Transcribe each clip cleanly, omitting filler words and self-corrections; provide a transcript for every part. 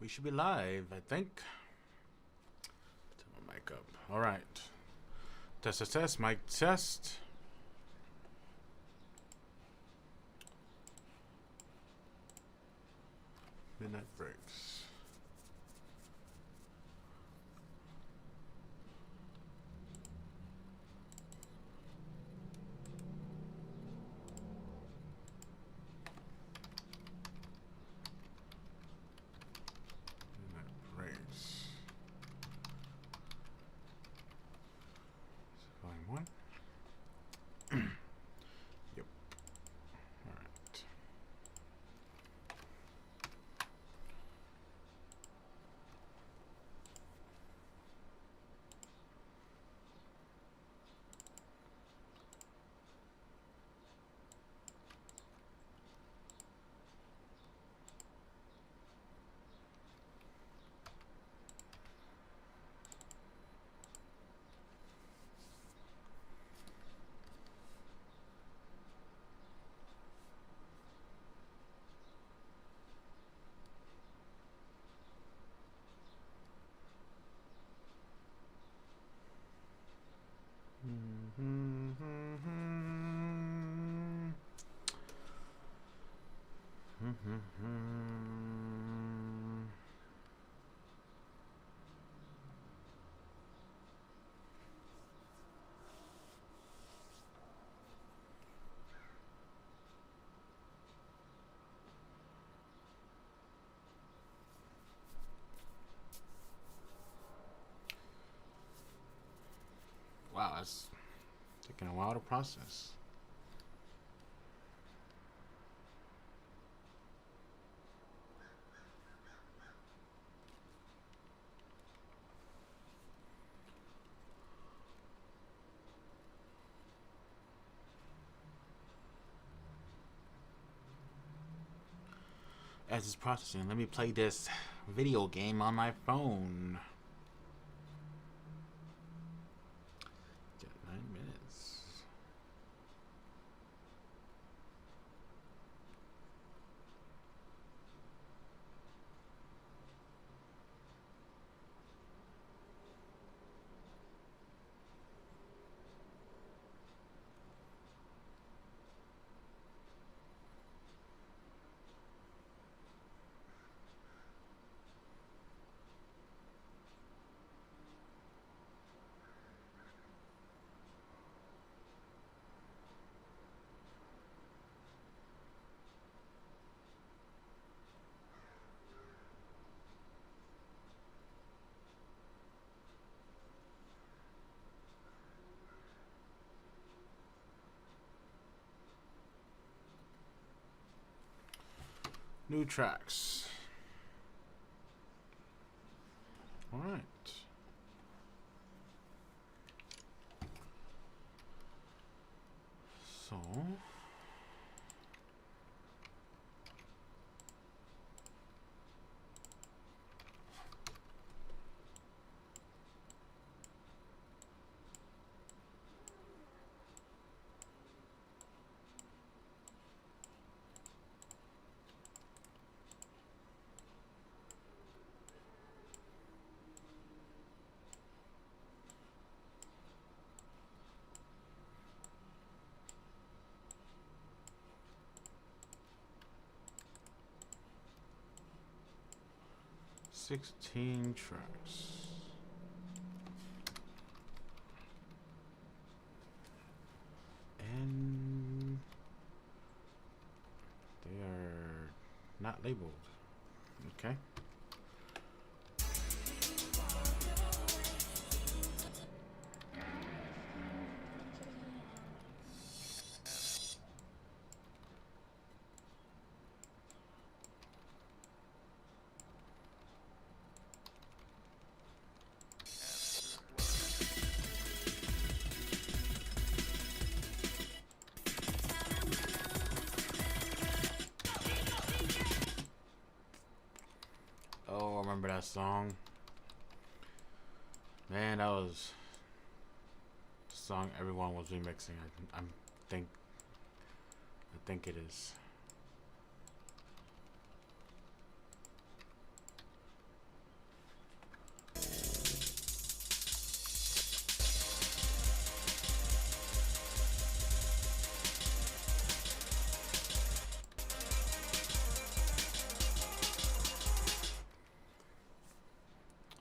We should be live, I think. Turn my mic up. All right. Test, test, test. Mic test. Midnight breaks. Midnight breaks. Volume 1. Yep. All right. Wow, that's taking a while to process. As it's processing, let me play this video game on my phone. 9 minutes. New tracks. All right. So. $16 tracks. And they are not labeled. Okay. Oh, I remember that song. Man, that was the song everyone was remixing. I think it is.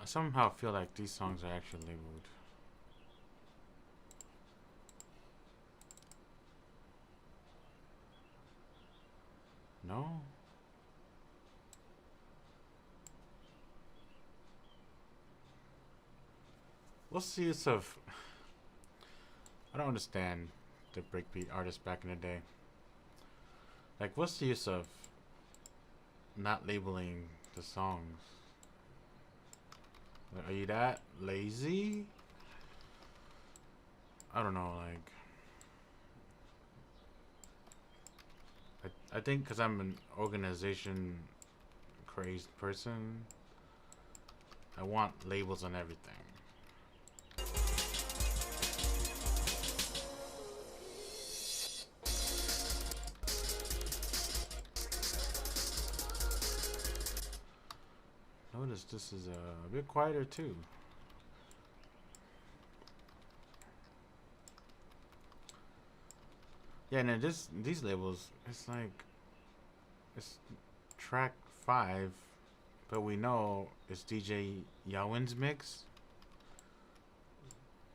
somehow feel like these songs are actually labeled. No? What's the use of... I don't understand the breakbeat artists back in the day. Like, what's the use of not labeling the songs? Like, are you that lazy? I don't know, like... I think because I'm an organization crazed person, I want labels on everything. Notice this is a bit quieter too. Yeah, and then these labels, it's like, it's track 5, but we know it's DJ Yawin's mix.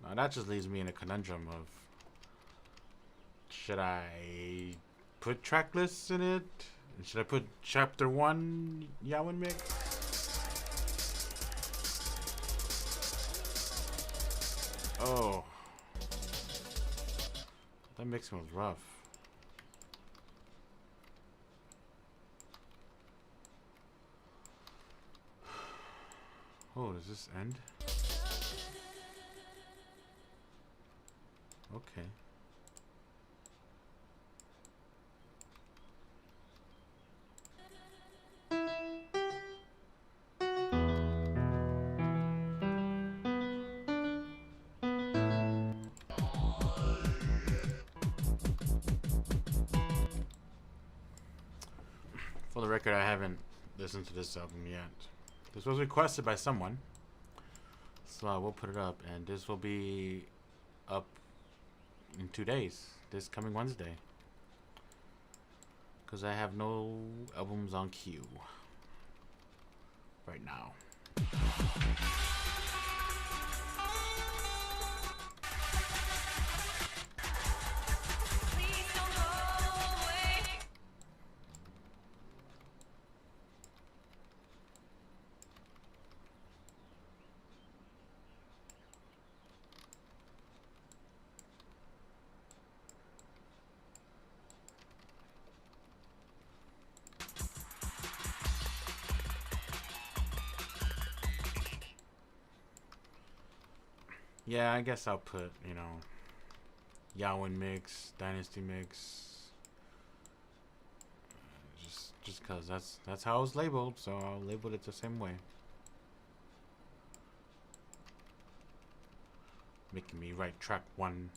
Now that just leaves me in a conundrum of, should I put track lists in it? Should I put chapter 1 Yawin mix? Oh. That mixing was rough. Oh, does this end? Okay. For the record, I haven't listened to this album yet. This was requested by someone, so I will put it up, and this will be up in 2 days, this coming Wednesday, because I have no albums on queue right now. Yeah, I guess I'll put, you know, Yawin mix, Dynasty mix. Just cause that's how it was labeled, so I'll label it the same way. Making me write track 1.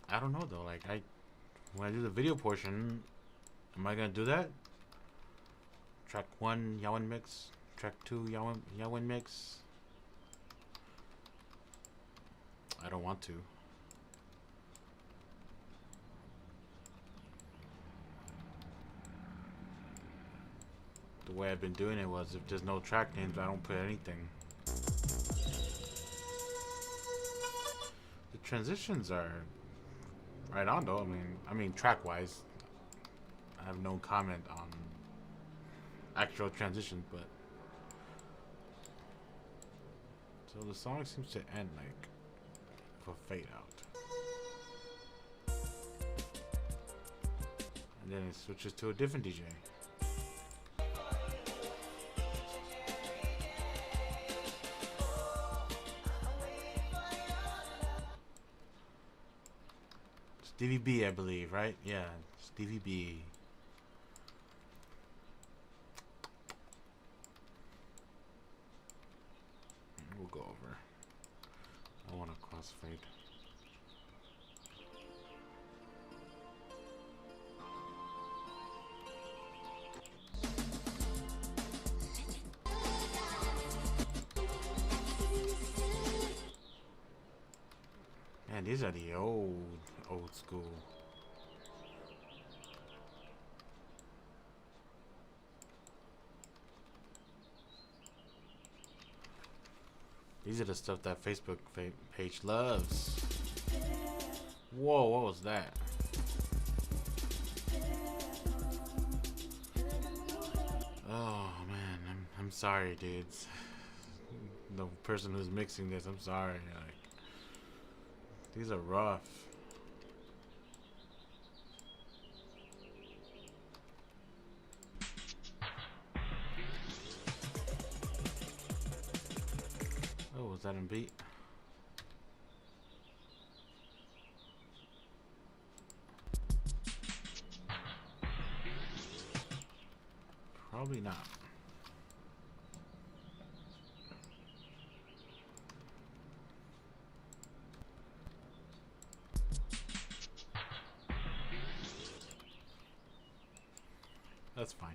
I don't know though, like when I do the video portion, am I gonna do that? Track 1 Yawin mix, track 2 Yawin mix. I don't want to. The way I've been doing it was, if there's no track names, I don't put anything. The transitions are right on though. I mean track wise, I have no comment on actual transitions, but so the song seems to end like with a fade out, and then it switches to a different DJ. Stevie B, I believe, right? Yeah, Stevie B. We'll go over. I want to crossfade. Man, these are the old school. These are the stuff that Facebook page loves. Whoa, what was that? Oh man, I'm sorry, dudes. The person who's mixing this, I'm sorry. Like, these are rough. Oh, was that in beat? Probably not. That's fine.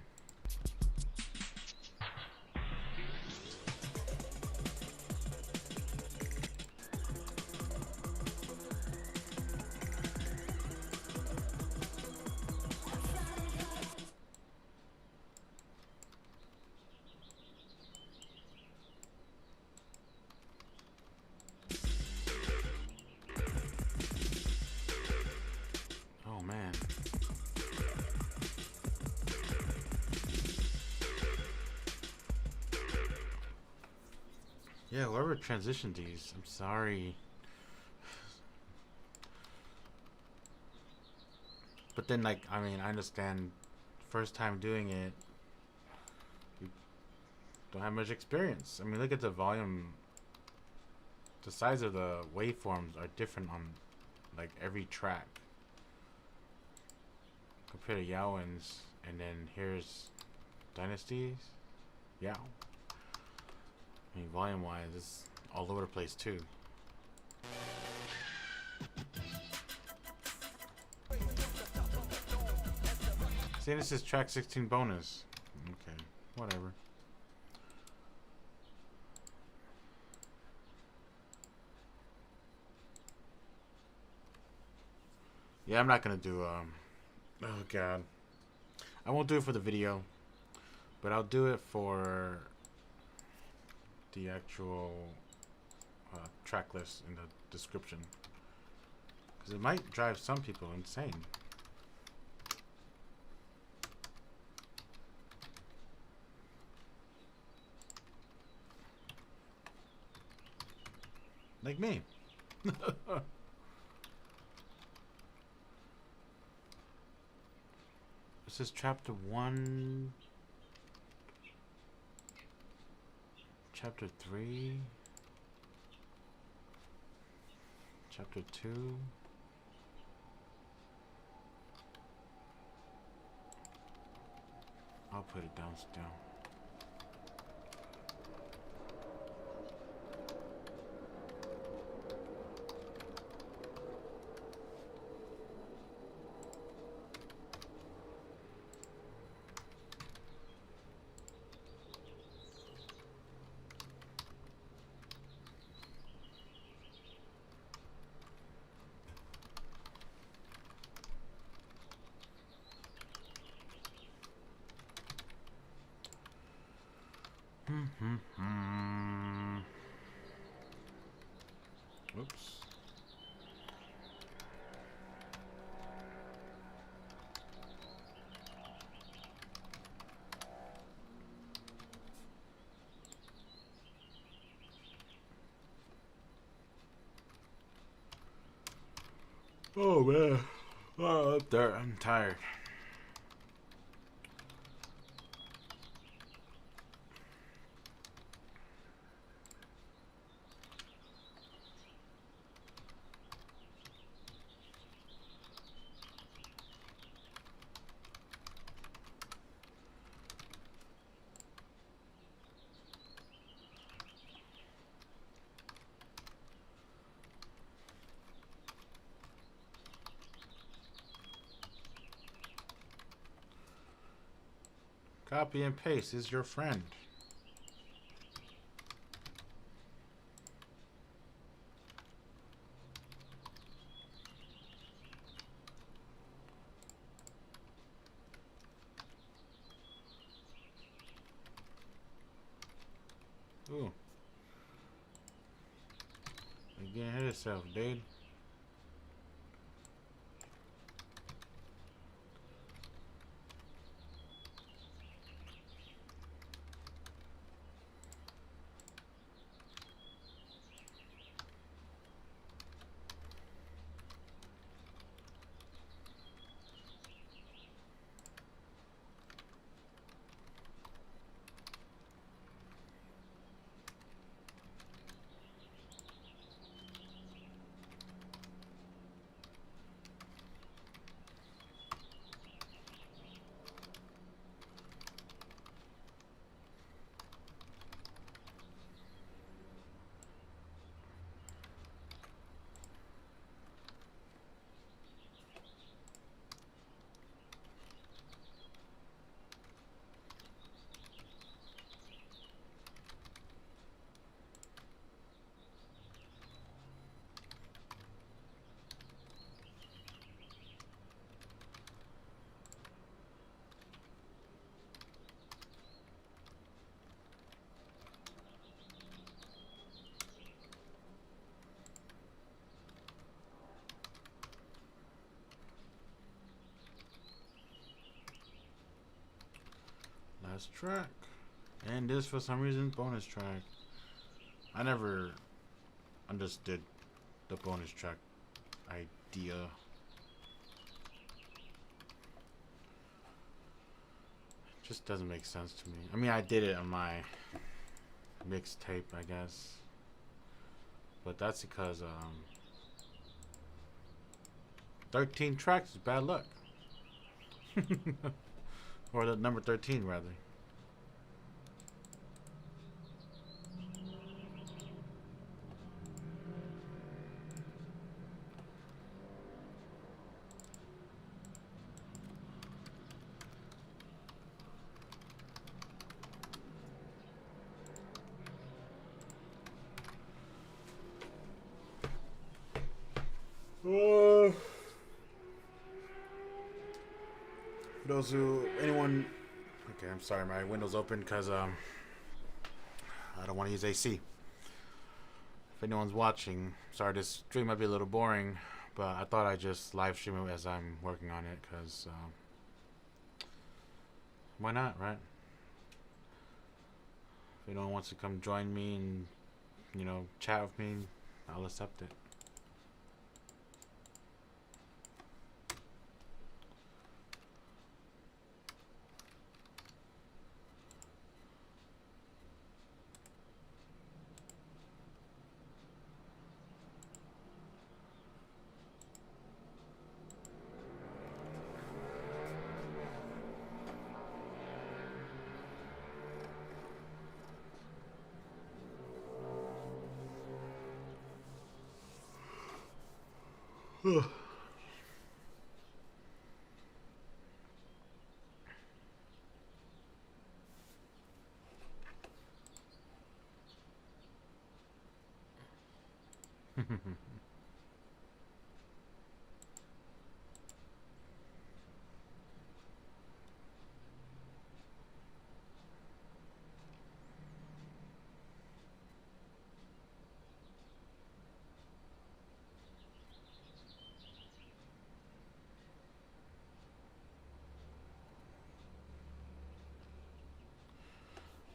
Oh man. Yeah, whoever transitioned these, I'm sorry. But then, like, I mean, I understand. First time doing it, you don't have much experience. I mean, look at the volume. The size of the waveforms are different on, like, every track. Compared to Yaowen's, and then here's Dynasty's. Yao. I mean, volume-wise, it's all over the place too. See, this is track 16 bonus. Okay, whatever. Yeah, I'm not gonna do oh god, I won't do it for the video, but I'll do it for the actual track list in the description, because it might drive some people insane. Like me. This is chapter 1, chapter 3, chapter 2. I'll put it down still. Oops. Oh man. Oh, up there. I'm tired. Copy and paste is your friend. Ooh. Again, hit yourself, dude. Last track. And this, for some reason, bonus track. I never understood the bonus track idea. It just doesn't make sense to me. I mean, I did it on my mixtape, I guess. But that's because 13 tracks is bad luck. Or the number 13, rather. Anyone, okay, I'm sorry, my window's open because I don't want to use AC. If anyone's watching, sorry, this stream might be a little boring, but I thought I'd just live stream it as I'm working on it because why not, right? If anyone wants to come join me and, you know, chat with me, I'll accept it.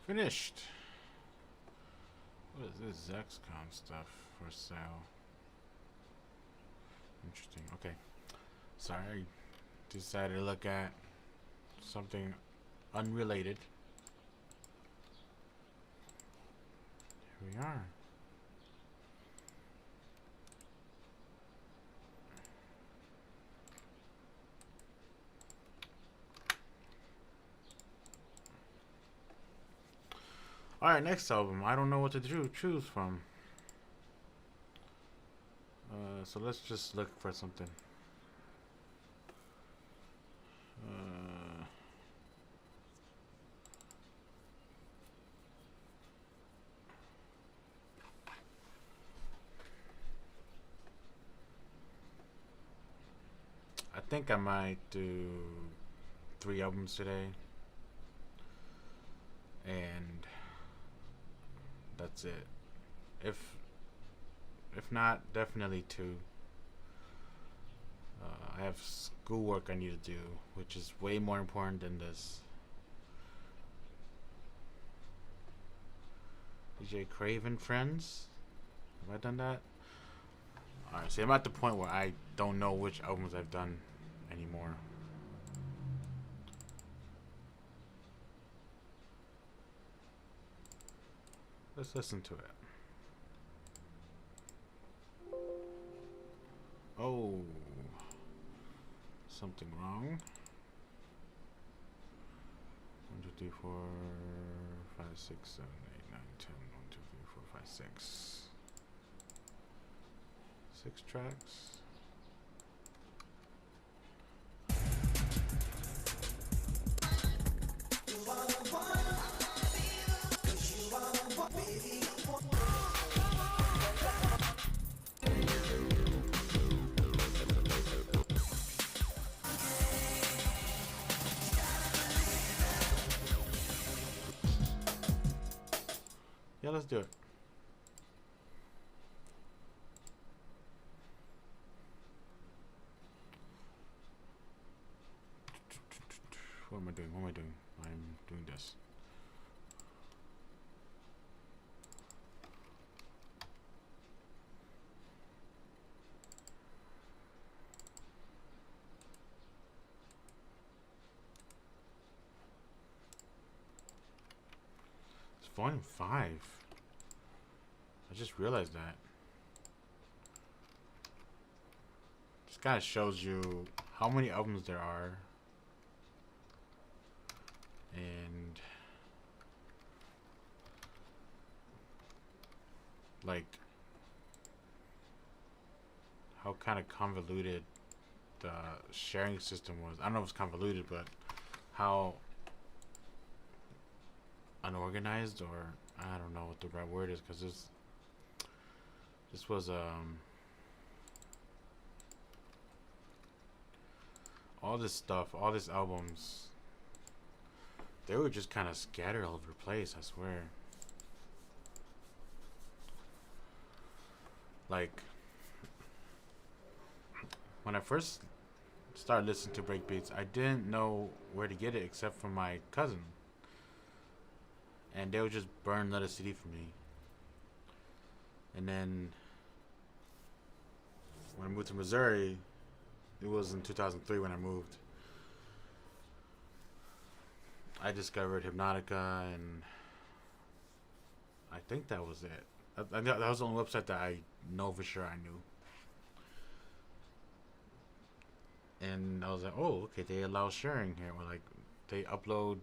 Finished. What is this ZexCon stuff for sale? Interesting. Okay. Sorry, I decided to look at something unrelated. Here we are. Alright, next album. I don't know what to choose from. So let's just look for something. I think I might do 3 albums today. And that's it. If If not, definitely 2. I have schoolwork I need to do, which is way more important than this. DJ Craven Friends? Have I done that? Alright, see, I'm at the point where I don't know which albums I've done anymore. Let's listen to it. Oh, something wrong. 1, 2, 3, 4, 5, 6, 7, 8, 9, 10. 1, 2, 3, 4, 5, 6. 6 tracks. Yeah, let's do it. What am I doing? What am I doing? I'm doing this. It's volume 5. I just realized that. This kind of shows you how many albums there are. And like how kind of convoluted the sharing system was. I don't know if it's convoluted, but how unorganized, or I don't know what the right word is, because this was all this stuff, all these albums, they were just kind of scattered all over the place, I swear. Like, when I first started listening to breakbeats, I didn't know where to get it except from my cousin. And they would just burn another CD for me. And then when I moved to Missouri, it was in 2003 when I moved, I discovered Hypnotica, and I think that was it. That was the only website that I know for sure I knew. And I was like, oh, okay, they allow sharing here. Or like, they upload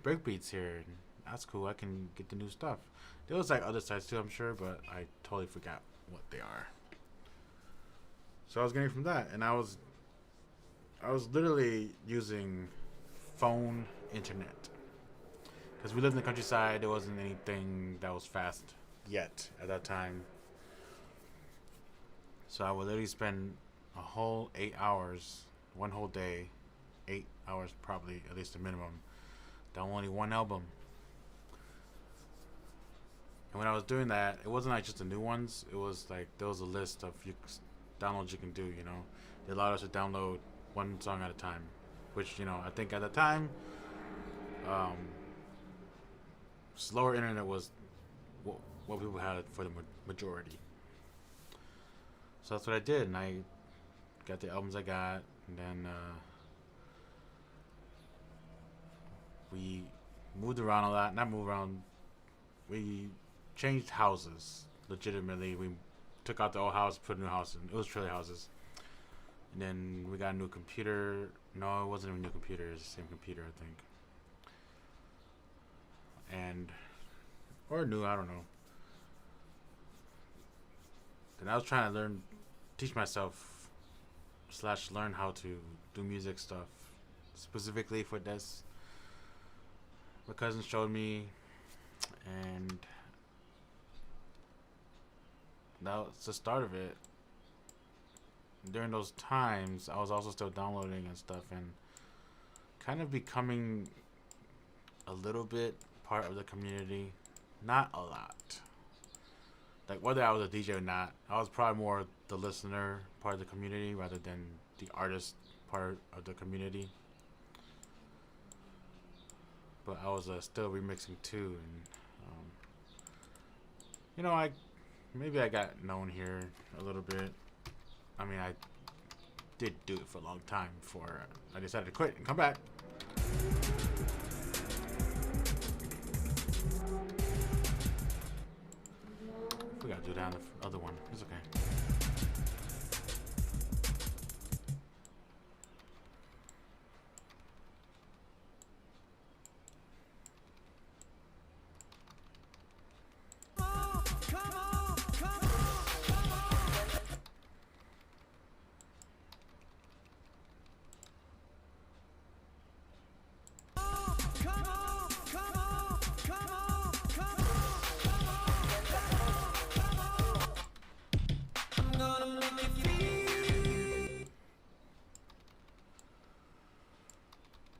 breakbeats here. And that's cool. I can get the new stuff. There was like other sites too, I'm sure, but I totally forgot what they are. So I was getting from that, and I was literally using phone internet, because we lived in the countryside. There wasn't anything that was fast yet at that time. So I would literally spend a whole 8 hours, one whole day, 8 hours probably, at least a minimum, downloading one album. And when I was doing that, it wasn't like just the new ones. It was like there was a list of downloads you can do. You know, they allowed us to download one song at a time, which, you know, I think at the time, slower internet was what people had for the majority. So that's what I did, and I got the albums I got, and then we moved around a lot. Not moved around. We changed houses. Legitimately, we took out the old house, put a new house in. It was trailer houses. And then we got a new computer. No, it wasn't a new computer. It was the same computer, I think. And, or new, I don't know. Then I was trying to teach myself / learn how to do music stuff specifically for this. My cousin showed me, and that was the start of it. During those times, I was also still downloading and stuff, and kind of becoming a little bit part of the community. Not a lot. like whether I was a DJ or not, I was probably more the listener part of the community rather than the artist part of the community. But I was still remixing too, and you know, maybe I got known here a little bit. I mean, I did do it for a long time before I decided to quit and come back. We gotta do that on the other one. It's okay.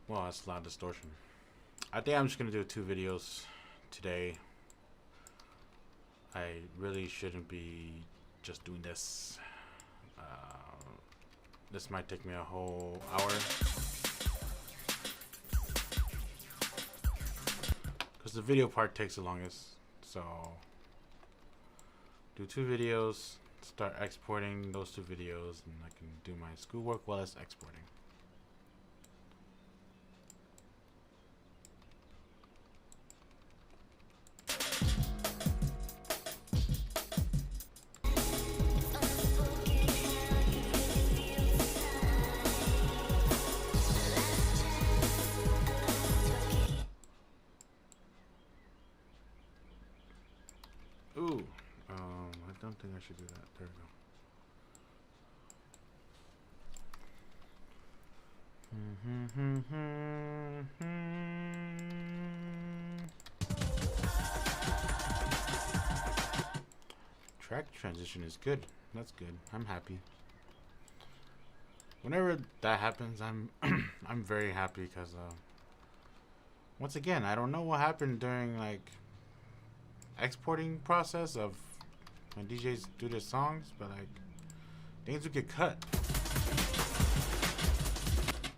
Well, that's loud distortion. I think I'm just gonna do 2 videos today. I really shouldn't be just doing this. This might take me a whole hour. Because the video part takes the longest. So, do 2 videos, start exporting those 2 videos, and I can do my schoolwork while it's exporting. Ooh, I don't think I should do that. There we go. Track transition is good. That's good. I'm happy. Whenever that happens, I'm I'm very happy because once again, I don't know what happened during like exporting process of when DJs do their songs, but like things would get cut.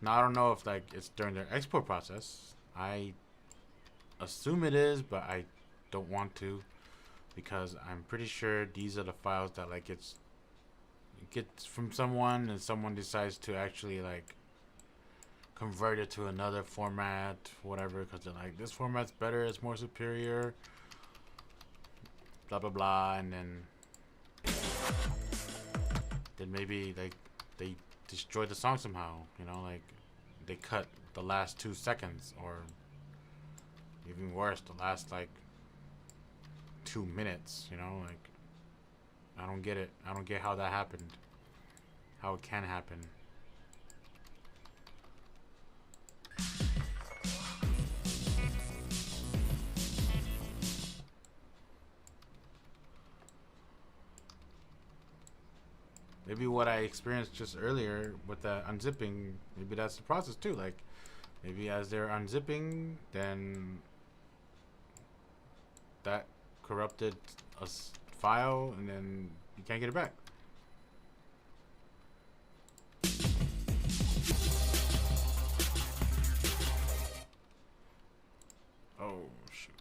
Now I don't know if like it's during their export process. I assume it is, but I don't want to because I'm pretty sure these are the files that like it gets from someone and someone decides to actually like convert it to another format, whatever, because they're like, this format's better, it's more superior, blah blah blah, and then maybe like they destroy the song somehow, you know, like they cut the last 2 seconds, or even worse, the last like 2 minutes, you know, like I don't get it. I don't get how that happened, how it can happen. Maybe what I experienced just earlier with the unzipping, maybe that's the process too. Like, maybe as they're unzipping, then that corrupted a file, and then you can't get it back. Oh, shoot.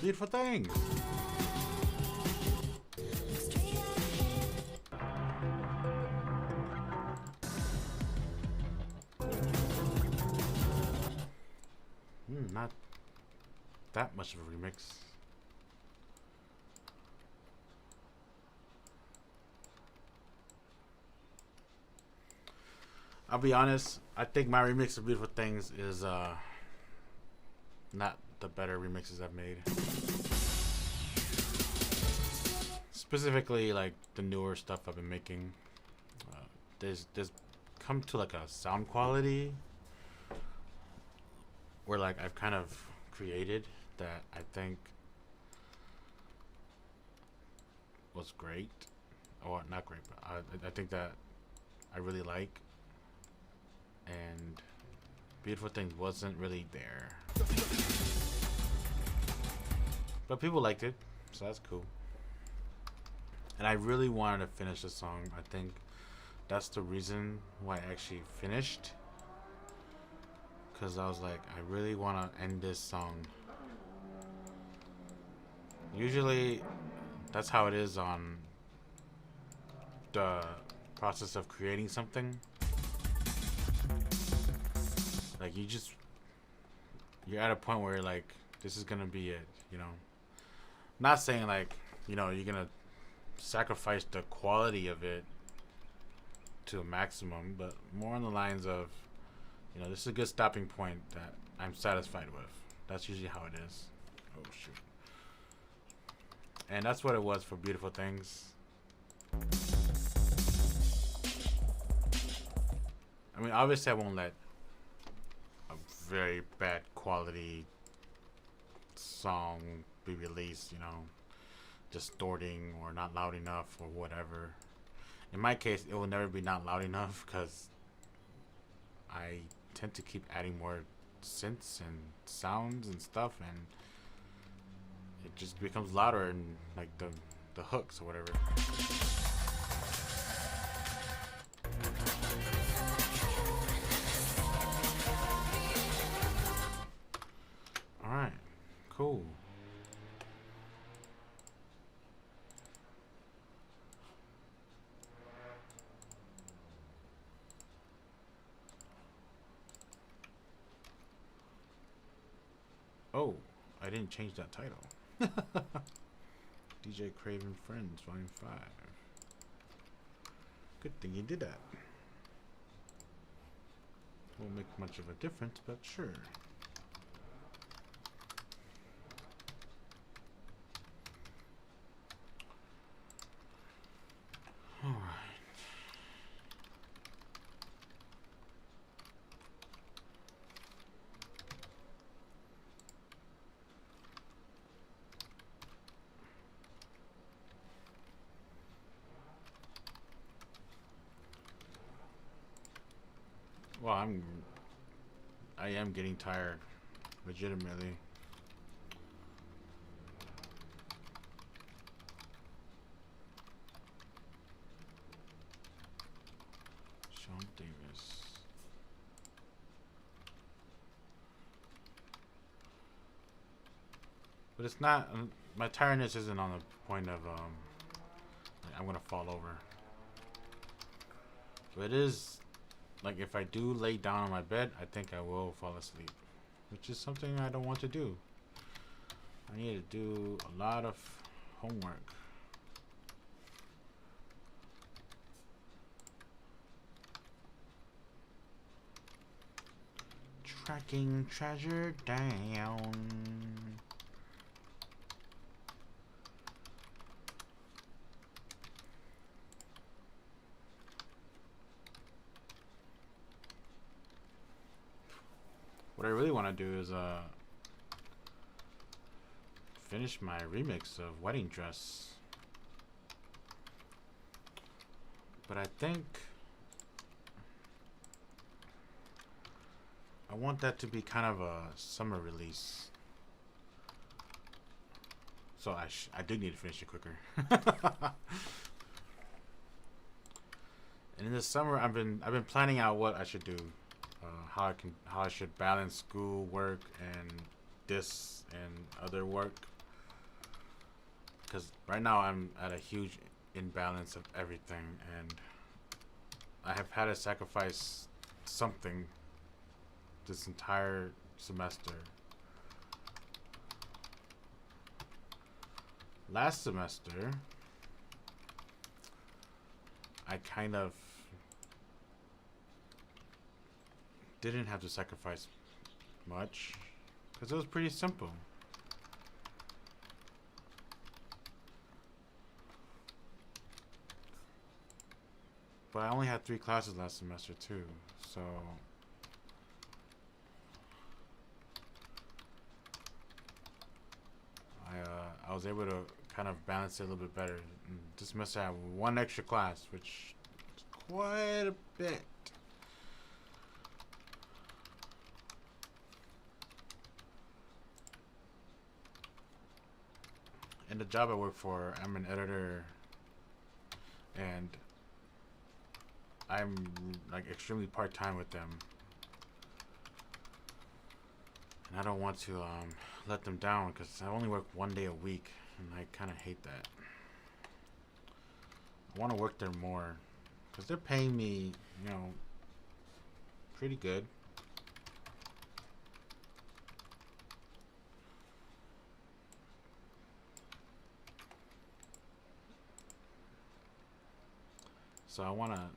Beautiful thing. Not that much of a remix. I'll be honest, I think my remix of Beautiful Things is not the better remixes I've made. Specifically, like the newer stuff I've been making. There's come to like a sound quality where like I've kind of created that I think was great, or not great, but I think that I really like, and Beautiful Things wasn't really there, but people liked it, so that's cool. And I really wanted to finish the song. I think that's the reason why I actually finished, because I was like, I really want to end this song. Usually that's how it is on the process of creating something. Like you're at a point where you're like, this is gonna be it, you know. Not saying like, you know, you're gonna sacrifice the quality of it to a maximum, but more on the lines of, you know, this is a good stopping point that I'm satisfied with. That's usually how it is. Oh shoot. And that's what it was for Beautiful Things. I mean, obviously I won't let a very bad quality song be released, you know, distorting or not loud enough or whatever. In my case, it will never be not loud enough because I tend to keep adding more synths and sounds and stuff, and it just becomes louder, and like the hooks or whatever. All right, cool. Oh, I didn't change that title. DJ Craven Friends, Volume 5. Good thing you did that. Won't make much of a difference, but sure. Alright. Well, I am getting tired, legitimately. Sean Davis. But it's not, my tiredness isn't on the point of, like I'm gonna fall over. But it is, like if I do lay down on my bed, I think I will fall asleep. Which is something I don't want to do. I need to do a lot of homework. Tracking treasure down. What I really want to do is finish my remix of Wedding Dress. But I think I want that to be kind of a summer release. So I do need to finish it quicker. And in the summer I've been planning out what I should do. How I should balance school work and this and other work, because right now I'm at a huge imbalance of everything, and I have had to sacrifice something this entire semester. Last semester I kind of didn't have to sacrifice much because it was pretty simple. But I only had 3 classes last semester too, so was able to kind of balance it a little bit better. And this semester I have one extra class, which is quite a bit. In the job I work for, I'm an editor, and I'm like extremely part-time with them. And I don't want to let them down because I only work 1 day a week, and I kind of hate that. I want to work there more because they're paying me, you know, pretty good. So I wanna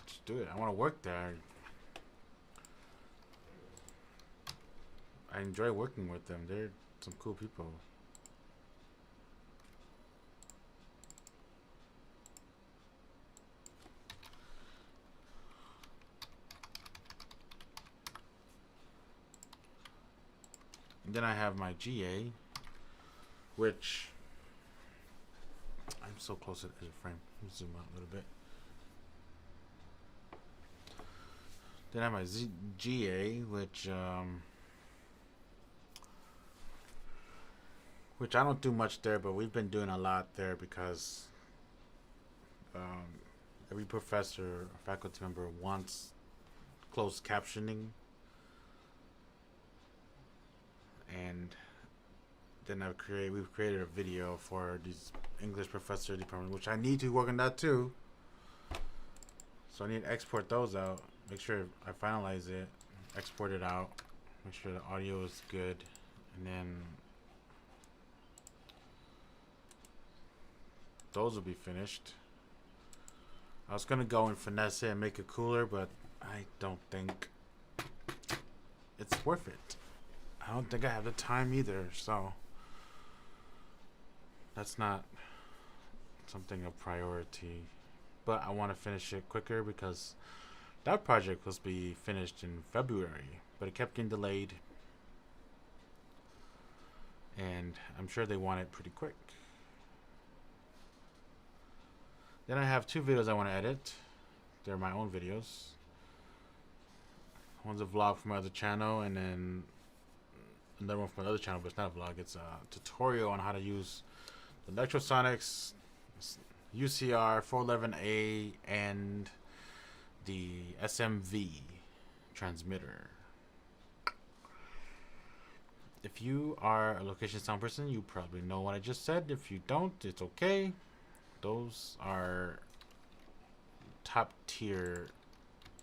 just do it. I wanna work there. I enjoy working with them. They're some cool people. And then I have my GA, which I'm so close to the frame. Let me zoom out a little bit. Then I have my GA, which I don't do much there, but we've been doing a lot there because every professor or faculty member wants closed captioning. And then we've created a video for these English professor department, which I need to work on that too. So I need to export those out, make sure I finalize it, export it out, make sure the audio is good, and then those will be finished. I was gonna go and finesse it and make it cooler, but I don't think it's worth it. I don't think I have the time either, so that's not something of priority. But I want to finish it quicker because that project was to be finished in February, but it kept getting delayed, and I'm sure they want it pretty quick. Then I have 2 videos I want to edit. They're my own videos. One's a vlog from my other channel, and then another one from my other channel, but it's not a vlog. It's a tutorial on how to use the Electrosonics UCR 411A and the SMV transmitter. If you are a location sound person, you probably know what I just said. If you don't, it's okay. Those are top tier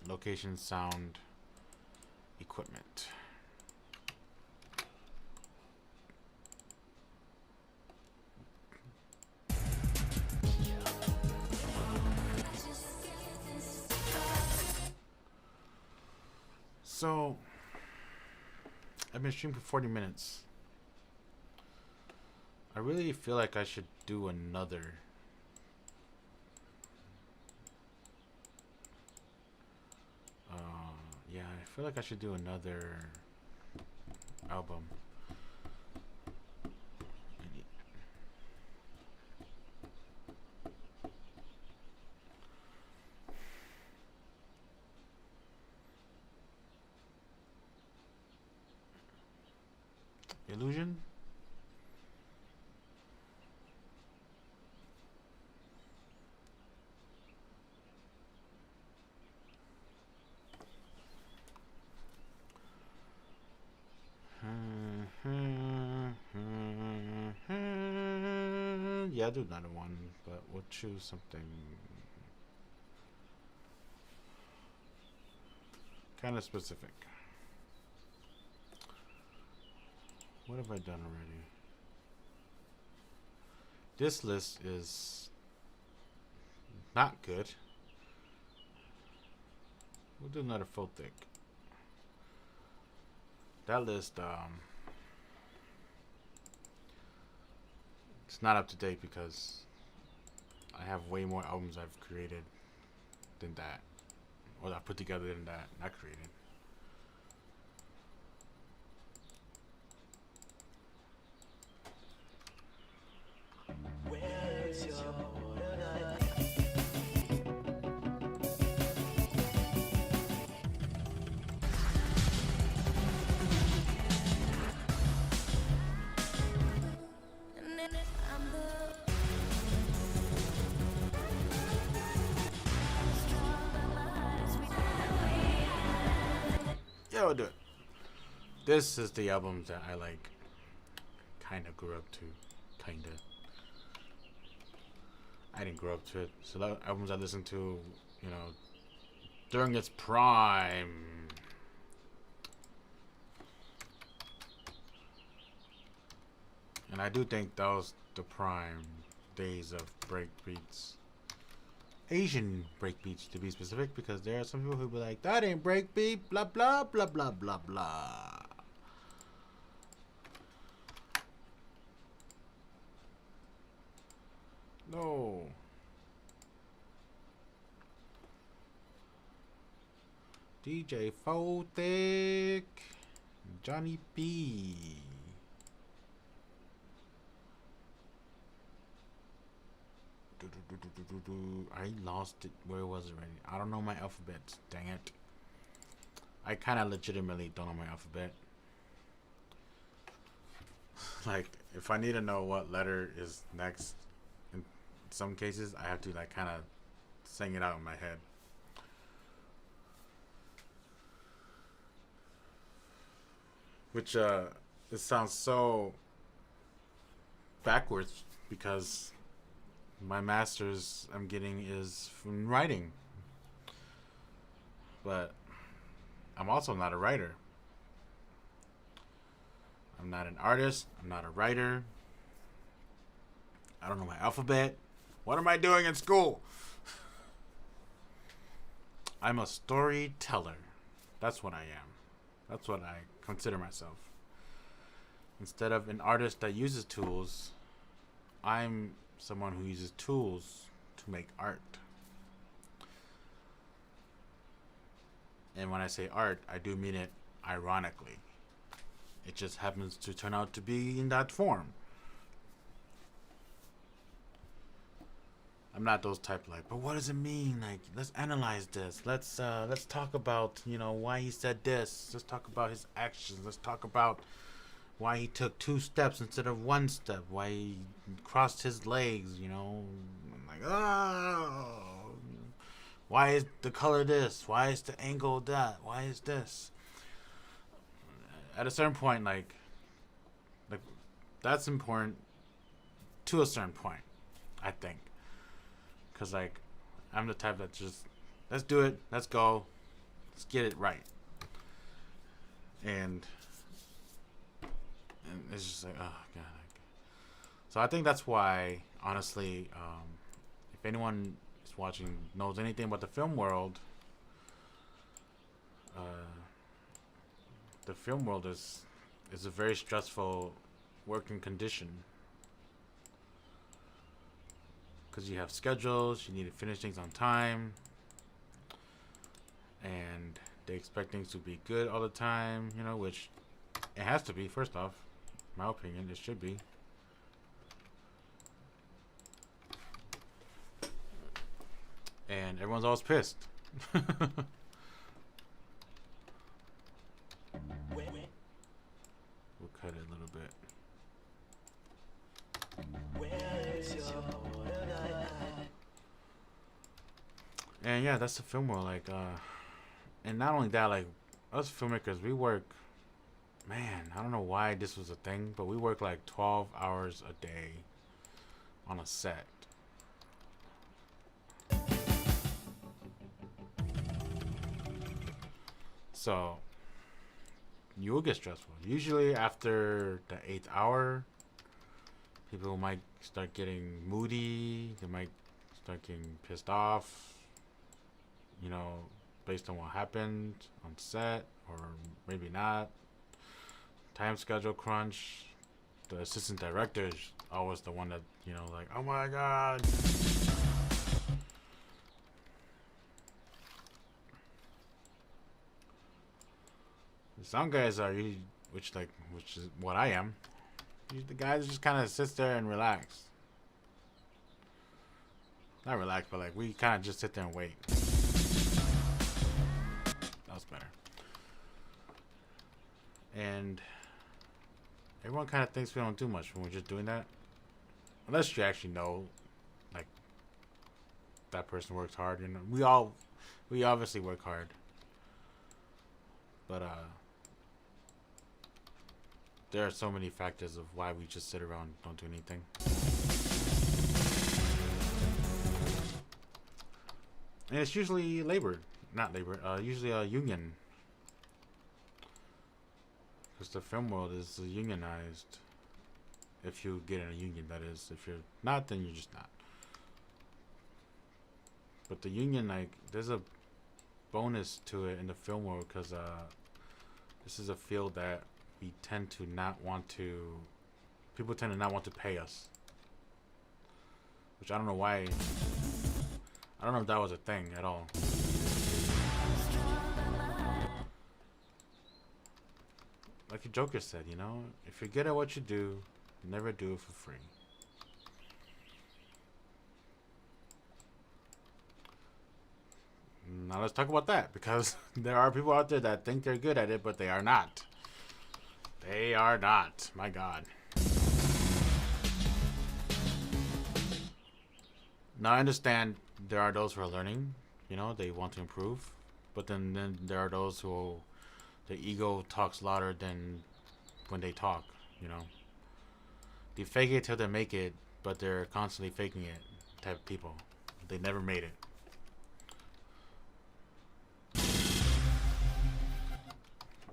location sound equipment. So I've been streaming for 40 minutes. I really feel like I should do another. Yeah, I feel like I should do another album. Illusion? Yeah, I'll do another one, but we'll choose something kind of specific. What have I done already? This list is not good. We'll do another full thick. That list, it's not up to date because I have way more albums I've created than that. Or I put together than that, not created. Yeah, we'll do it. This is the albums that I like. Kind of grew up to. Kind of. I didn't grow up to it. So the albums I listened to, you know, during its prime. And I do think that was the prime days of breakbeats. Asian breakbeats, to be specific, because there are some people who be like, that ain't breakbeat, blah, blah, blah, blah, blah, blah. No. DJ Photic, Johnny B. I lost it. Where was it already? I don't know my alphabet. Dang it. I kind of legitimately don't know my alphabet. Like, if I need to know what letter is next, in some cases, I have to, like, kind of sing it out in my head. Which, it sounds so backwards because my master's I'm getting is from writing. But I'm also not a writer. I'm not an artist. I'm not a writer. I don't know my alphabet. What am I doing in school? I'm a storyteller. That's what I am. That's what I consider myself. Instead of an artist that uses tools, I'm someone who uses tools to make art. And when I say art, I do mean it ironically. It just happens to turn out to be in that form. I'm not those type like, but what does it mean? Like, let's analyze this. Let's talk about, you know, why he said this. Let's talk about his actions. Let's talk about why he took 2 steps instead of 1 step. Why he crossed his legs, you know. I'm like, oh. Why is the color this? Why is the angle that? Why is this? At a certain point, like that's important to a certain point, I think. Because, like, I'm the type that just, let's do it. Let's go. Let's get it right. And it's just like, oh, God. So I think that's why, honestly, if anyone is watching, knows anything about the film world, the film world is a very stressful working condition. Because you have schedules, you need to finish things on time, and they expect things to be good all the time, you know, which it has to be, first off. In my opinion, it should be. And everyone's always pissed. We'll cut it a little bit. And yeah, that's the film world. Like, and not only that, like, us filmmakers, we work, man, I don't know why this was a thing, but we work like 12 hours a day on a set. So you will get stressful. Usually after the 8th hour, people might start getting moody. They might start getting pissed off, you know, based on what happened on set, or maybe not. Time schedule crunch. The assistant director is always the one that, you know, like, oh my God. Some guys are, which is what I am. The guys just kind of sits there and relax. Not relax, but like we kind of just sit there and wait. That was better. And everyone kind of thinks we don't do much when we're just doing that. Unless you actually know, like, that person works hard. You know, we obviously work hard. But there are so many factors of why we just sit around and don't do anything. And it's usually usually a union. Because the film world is unionized. If you get in a union, that is. If you're not, then you're just not. But the union, like, there's a bonus to it in the film world because this is a field that we tend to not want to. People tend to not want to pay us. Which I don't know why. I don't know if that was a thing at all. Like the Joker said, you know, if you're good at what you do, never do it for free. Now let's talk about that, because there are people out there that think they're good at it, but they are not. They are not. My God. Now I understand there are those who are learning, you know, they want to improve, but then there are those who the ego talks louder than when they talk, you know. They fake it till they make it, but they're constantly faking it type of people. They never made it.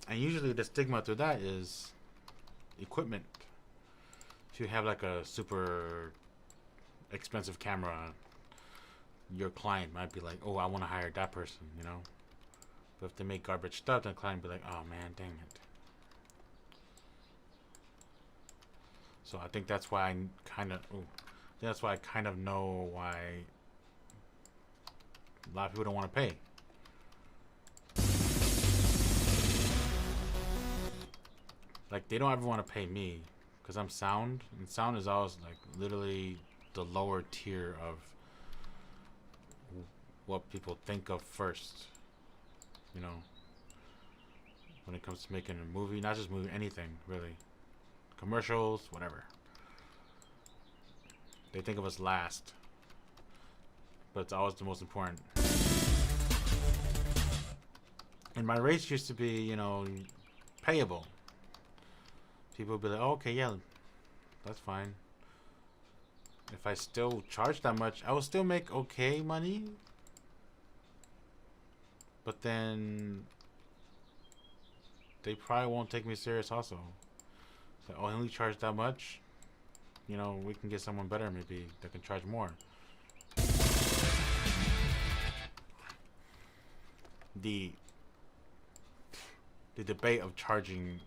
And usually the stigma through that is equipment. If you have like a super expensive camera, your client might be like, oh, I want to hire that person, you know. But if they make garbage stuff, then the client will be like, oh man, dang it. So I think that's why I kind of know why a lot of people don't want to pay. Like, they don't ever want to pay me because I'm sound, and sound is always like literally the lower tier of what people think of first, you know, when it comes to making a movie. Not just movie, anything really, commercials, whatever. They think of us last, but it's always the most important. And my rates used to be, you know, payable. People would be like, oh, okay, yeah, that's fine. If I still charge that much, I will still make okay money. But then they probably won't take me serious also. So, oh, I only charge that much? You know, we can get someone better maybe that can charge more. The debate of charging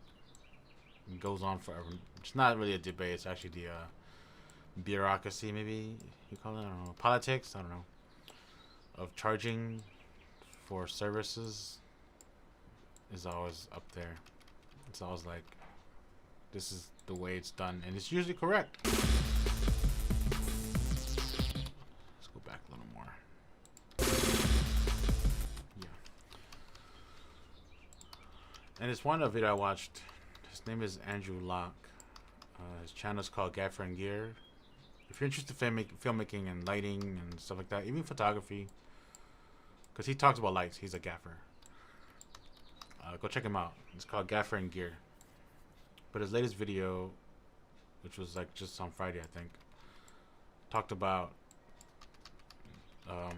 goes on forever. It's not really a debate. It's actually the bureaucracy, maybe you call it. I don't know. Politics. I don't know. Of charging for services is always up there. It's always like, this is the way it's done, and it's usually correct. Let's go back a little more. Yeah. And it's one video I watched. His name is Andrew Locke. His channel is called Gaffer and Gear. If you're interested in filmmaking and lighting and stuff like that, even photography, because he talks about lights, he's a gaffer. Go check him out. It's called Gaffer and Gear. But his latest video, which was like just on Friday, I think, talked about the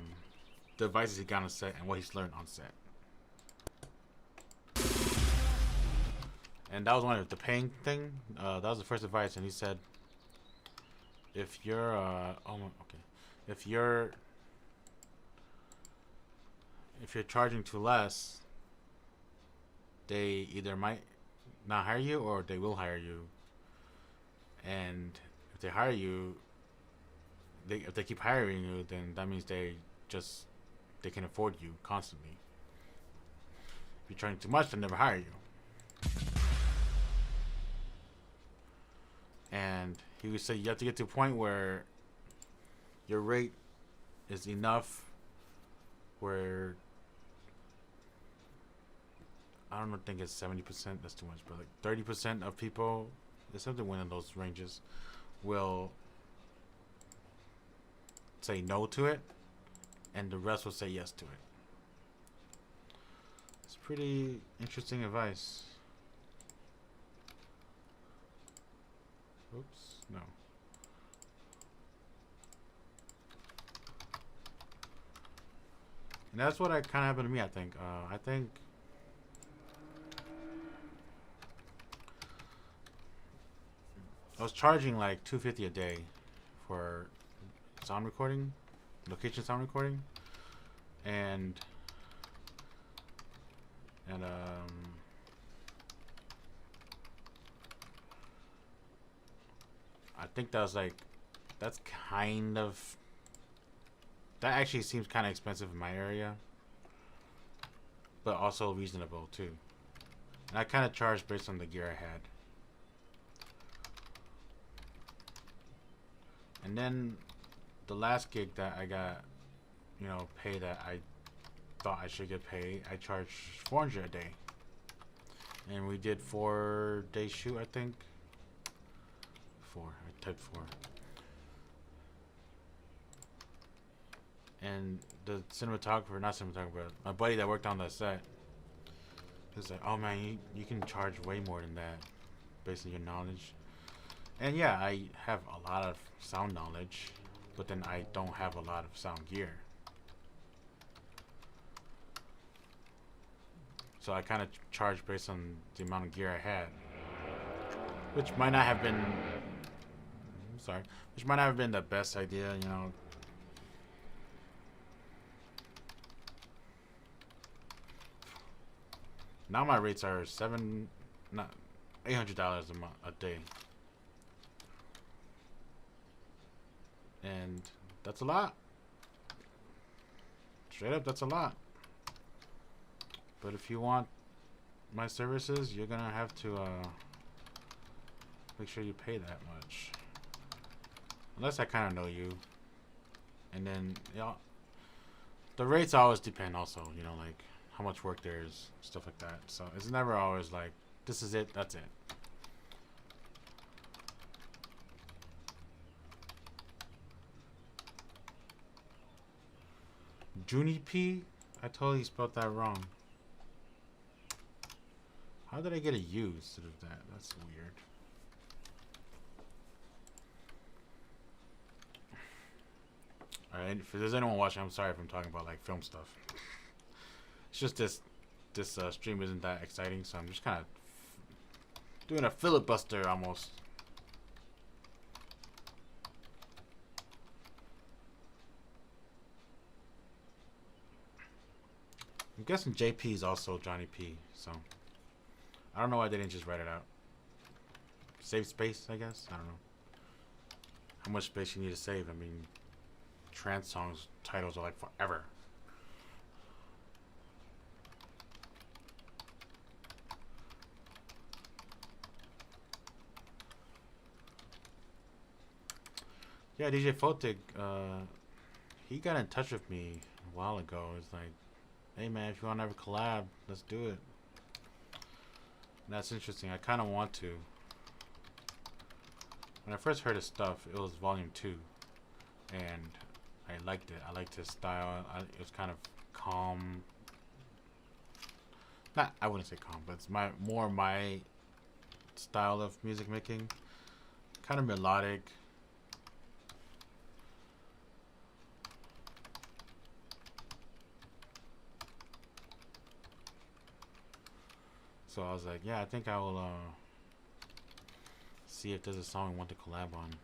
devices he got on set and what he's learned on set. And that was one of the paying thing. That was the first advice, and he said, if you're if you're charging too less, they either might not hire you or they will hire you. And if they hire you, if they keep hiring you, then that means they can afford you constantly. If you're charging too much, they'll never hire you. And he would say you have to get to a point where your rate is enough where, I don't think it's 70%, that's too much, but like 30% of people, there's something one of those ranges, will say no to it, and the rest will say yes to it. It's pretty interesting advice. Oops, no. And that's what kind of happened to me, I think. I think I was charging like $250 a day for sound recording, location sound recording, and I think that was like, that's kind of, that actually seems kind of expensive in my area, but also reasonable too. And I kind of charged based on the gear I had. And then the last gig that I got, you know, pay that I thought I should get paid, I charged $400 a day. And we did 4-day shoot, I think. 4. I typed 4. And the cinematographer, not cinematographer, my buddy that worked on the set, he was like, oh man, you can charge way more than that based on your knowledge. And yeah, I have a lot of sound knowledge, but then I don't have a lot of sound gear. So I kind of charged based on the amount of gear I had, which might not have been, which might not have been the best idea, you know. Now my rates are $800 a day, and that's a lot. Straight up, that's a lot. But if you want my services, you're gonna have to make sure you pay that much. Unless I kind of know you, and then the rates always depend. Also, you know, like how much work there is, stuff like that. So it's never always like, this is it, that's it. Junipe? I totally spelled that wrong. How did I get a U instead of that? That's weird. Alright, if there's anyone watching, I'm sorry if I'm talking about like film stuff. It's just this stream isn't that exciting, so I'm just kind of doing a filibuster almost. I'm guessing JP is also Johnny P, so I don't know why they didn't just write it out. Save space, I guess? I don't know. How much space you need to save? I mean, trance songs titles are like forever. Yeah, DJ Fotig, he got in touch with me a while ago. It's like, hey man, if you want to have a collab, let's do it. And that's interesting. I kind of want to. When I first heard his stuff, it was Volume 2, and I liked it. I liked his style. It was kind of calm. Not, I wouldn't say calm, but it's more my style of music making. Kind of melodic. So I was like, yeah, I think I will see if there's a song I want to collab on.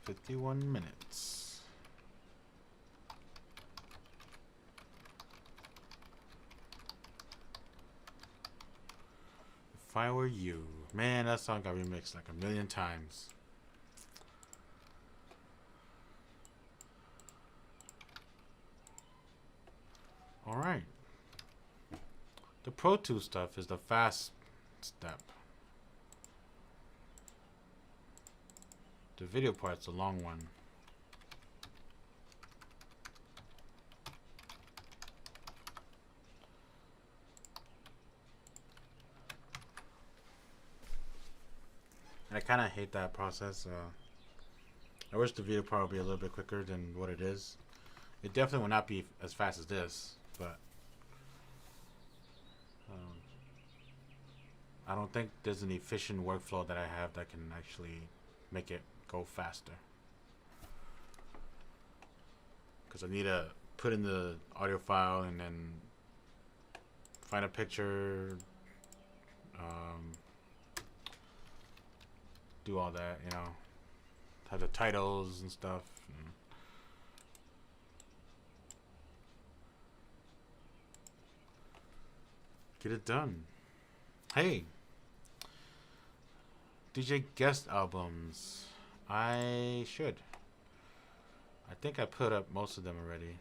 "51 minutes." If I Were You. Man, that song got remixed like a million times. Alright. The Pro Tools stuff is the fast step. The video part's a long one. I kind of hate that process. I wish the video part would be a little bit quicker than what it is. It definitely will not be as fast as this, but um, I don't think there's an efficient workflow that I have that can actually make it go faster. Because I need to put in the audio file and then find a picture, um, do all that, you know, have the titles and stuff. And get it done. Hey, DJ guest albums. I should. I think I put up most of them already.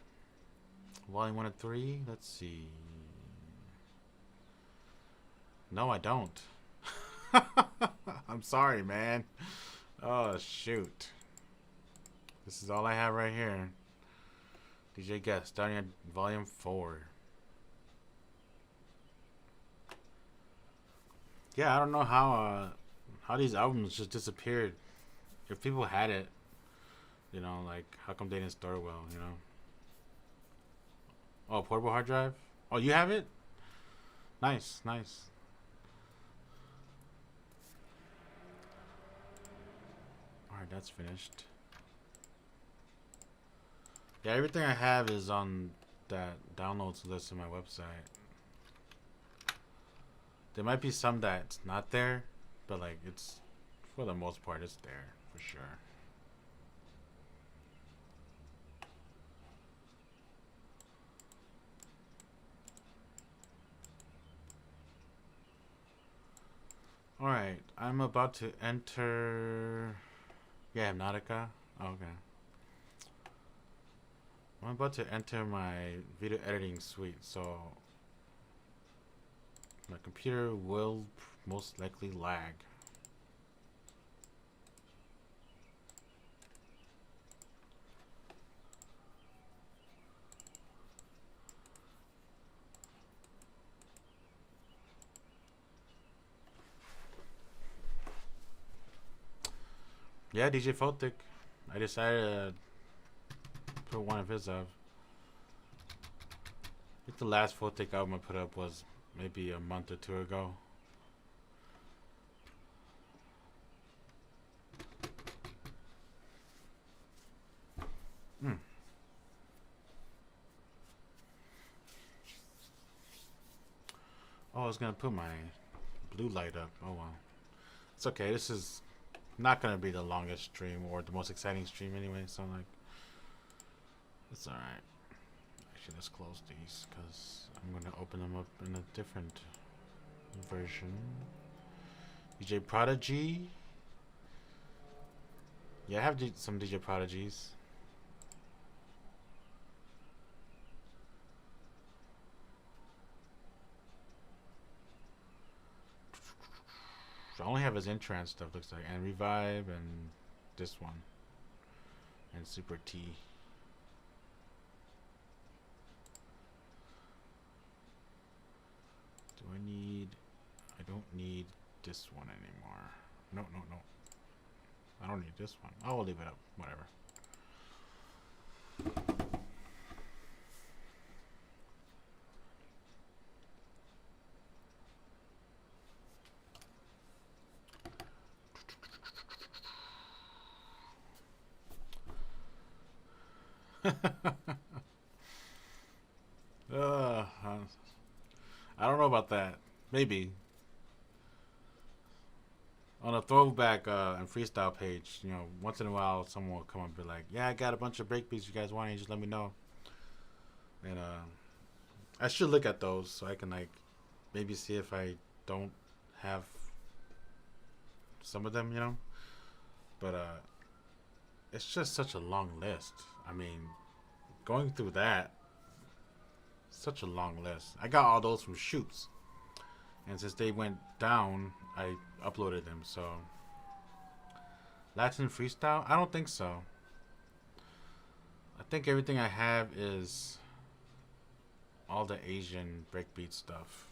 Volume 1 and 3. Let's see. No, I don't. I'm sorry, man. Oh, shoot. This is all I have right here. DJ guest, starting at volume 4. Yeah, I don't know how these albums just disappeared. If people had it, you know, like, how come they didn't store well, you know? Oh, portable hard drive? Oh, you have it? Nice, nice. Alright, that's finished. Yeah, everything I have is on that downloads list on my website. There might be some that's not there, but like it's, for the most part, it's there for sure. Alright, I'm about to enter. Yeah, Hypnotica. Oh, okay. I'm about to enter my video editing suite, so my computer will most likely lag. Yeah, DJ Photic. I decided to put one of his up. I think the last Photic album I put up was maybe a month or two ago. Oh, I was gonna put my blue light up. Oh well. It's okay. This is not gonna be the longest stream or the most exciting stream anyway, so like, it's alright. Actually, let's close these because I'm gonna open them up in a different version. DJ Prodigy. Yeah, I have some DJ Prodigies. I only have his intro and stuff, looks like, and Revive and this one and Super T. Do I need? I don't need this one anymore. No, no, no. I don't need this one. I will leave it up. Whatever. I don't know about that. Maybe on a throwback and freestyle page, you know, once in a while someone will come up and be like, "Yeah, I got a bunch of breakbeats you guys want. You just let me know." And I should look at those so I can like maybe see if I don't have some of them, you know. But it's just such a long list. I mean, going through that, such a long list. I got all those from shoots, and since they went down, I uploaded them. So Latin freestyle, I don't think so. I think everything I have is all the Asian breakbeat stuff.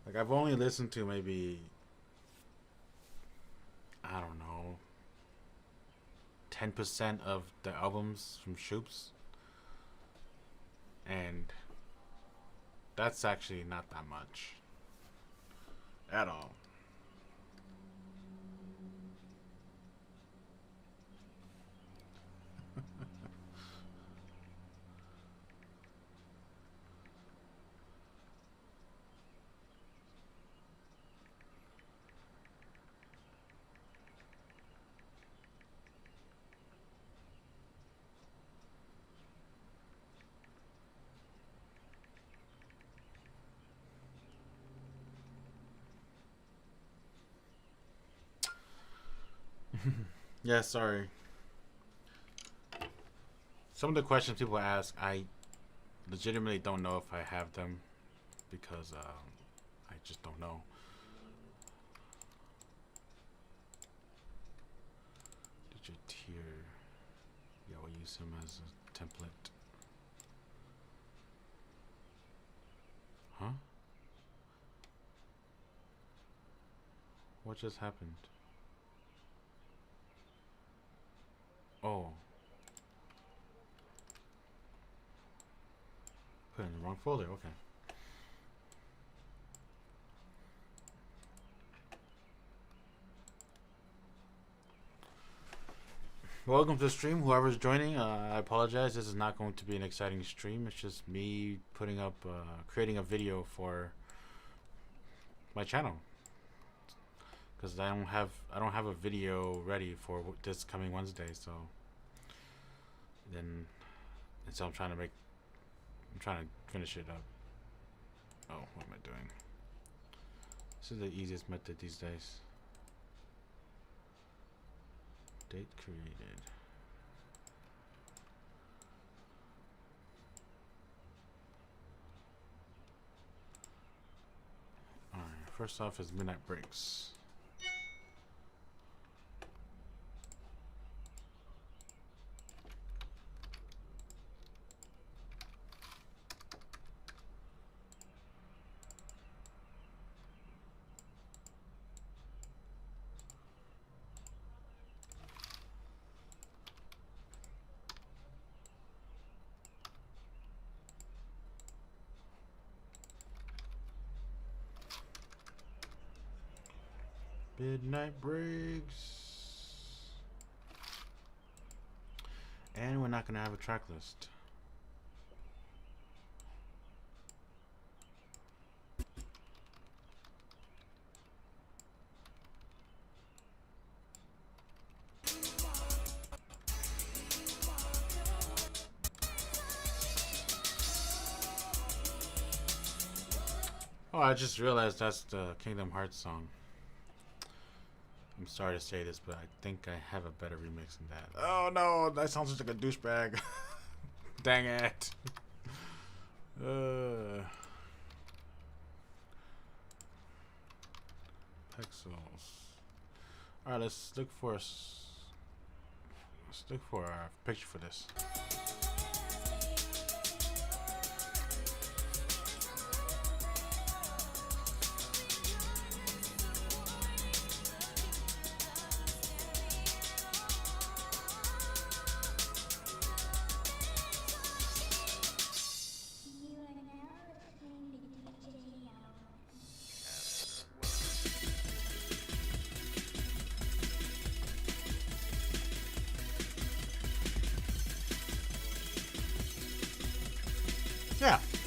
Like I've only listened to maybe, I don't know, 10% of the albums from Shoops, and that's actually not that much at all. Yeah, sorry. Some of the questions people ask, I legitimately don't know if I have them because I just don't know. Did you tier? Yeah, we'll use him as a template. Huh? What just happened? Oh, put it in the wrong folder. Okay. Welcome to the stream. Whoever's joining, I apologize. This is not going to be an exciting stream. It's just me putting up, creating a video for my channel because I don't have a video ready for this coming Wednesday. So then, and so I'm trying to finish it up. Oh, what am I doing? This is the easiest method these days. Date created. Alright, first off is Midnight Breaks. Midnight Breaks. And we're not going to have a track list. Oh, I just realized that's the Kingdom Hearts song. I'm sorry to say this, but I think I have a better remix than that. Oh no, that sounds just like a douchebag. Dang it. Pixels. Alright, let's look for a picture for this.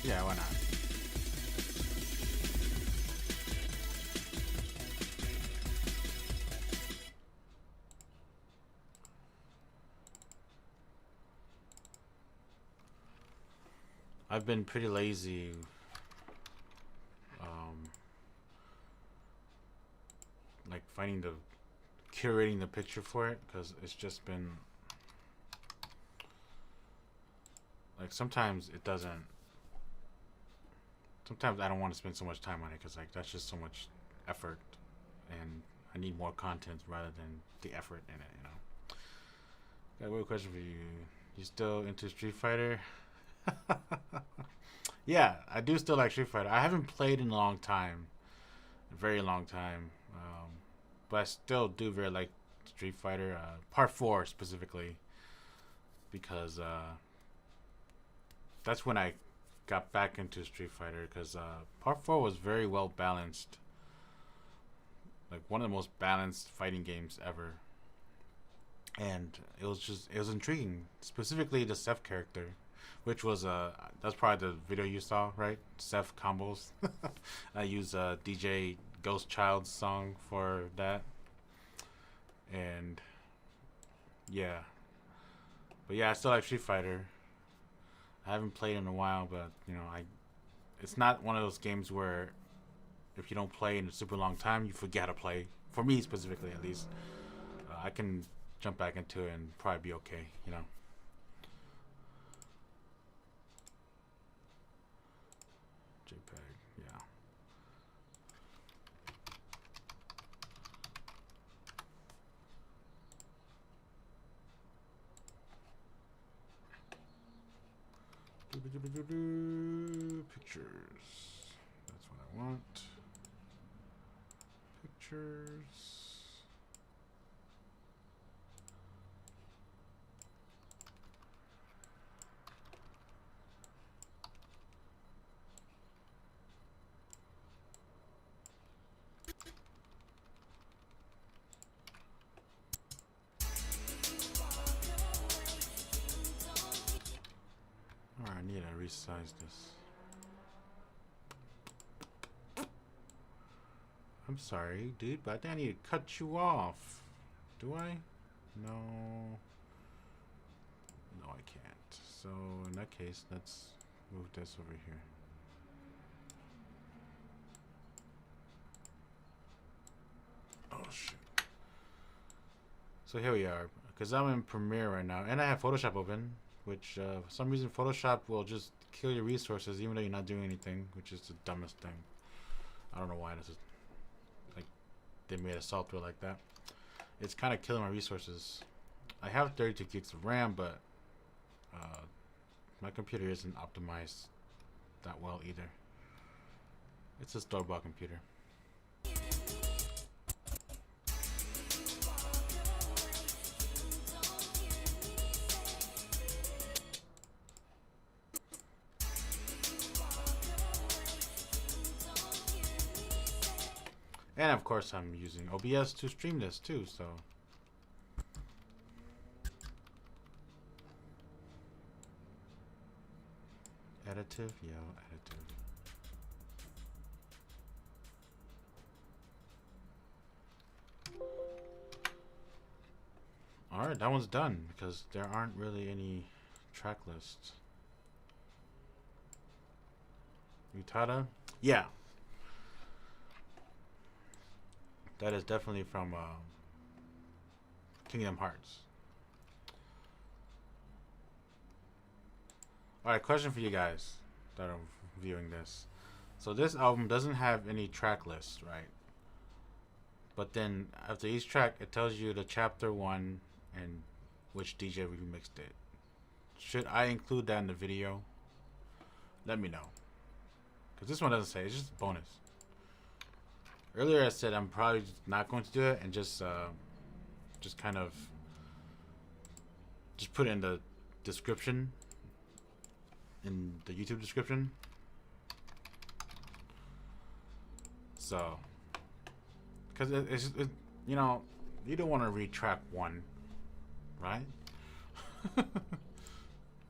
Yeah, why not? I've been pretty lazy like curating the picture for it, because it's just been like sometimes I don't want to spend so much time on it because like that's just so much effort, and I need more content rather than the effort in it, you know. Got a weird question for you. You still into Street Fighter? Yeah, I do still like Street Fighter. I haven't played in a long time. a very long time. But I still do very like Street Fighter, Part 4 specifically, because that's when I got back into Street Fighter, because Part 4 was very well balanced. Like one of the most balanced fighting games ever. And it was intriguing, specifically the Seth character, which was that's probably the video you saw, right? Seth combos. I use DJ Ghost Child's song for that, and yeah, but yeah, I still like Street Fighter. I haven't played in a while, but you know, it's not one of those games where if you don't play in a super long time, you forget how to play. For me specifically, at least, I can jump back into it and probably be okay, you know. JPEG, yeah. Pictures. That's what I want. Pictures. Alright, I need to resize this. I'm sorry, dude, but I think I need to cut you off. Do I? No. No, I can't. So, in that case, let's move this over here. Oh, shit. So here we are. Because I'm in Premiere right now. And I have Photoshop open. Which, for some reason, Photoshop will just kill your resources even though you're not doing anything. Which is the dumbest thing. I don't know why this is... Like, they made a software like that. It's kind of killing my resources. I have 32 gigs of RAM, but... my computer isn't optimized that well either. It's a store-bought computer. And of course I'm using OBS to stream this too, so... Additive? Yeah, additive. Alright, that one's done, because there aren't really any track lists. Utada? Yeah. That is definitely from Kingdom Hearts. Alright, question for you guys that are viewing this. So this album doesn't have any track lists, right? But then after each track, it tells you the chapter 1 and which DJ remixed it. Should I include that in the video? Let me know. Because this one doesn't say, it's just a bonus. Earlier I said I'm probably not going to do it and just kind of just put it in the description, in the YouTube description. So, because it's you know, you don't want to read track 1, right?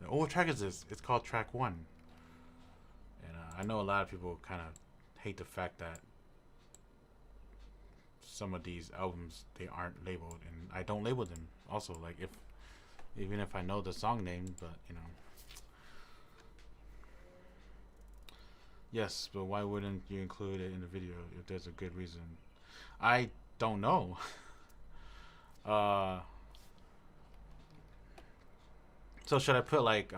Oh, what track is this? It's called track 1. And I know a lot of people kind of hate the fact that some of these albums, they aren't labeled, and I don't label them also, like even if I know the song name, but you know. Yes, but why wouldn't you include it in the video if there's a good reason? I don't know. So should I put like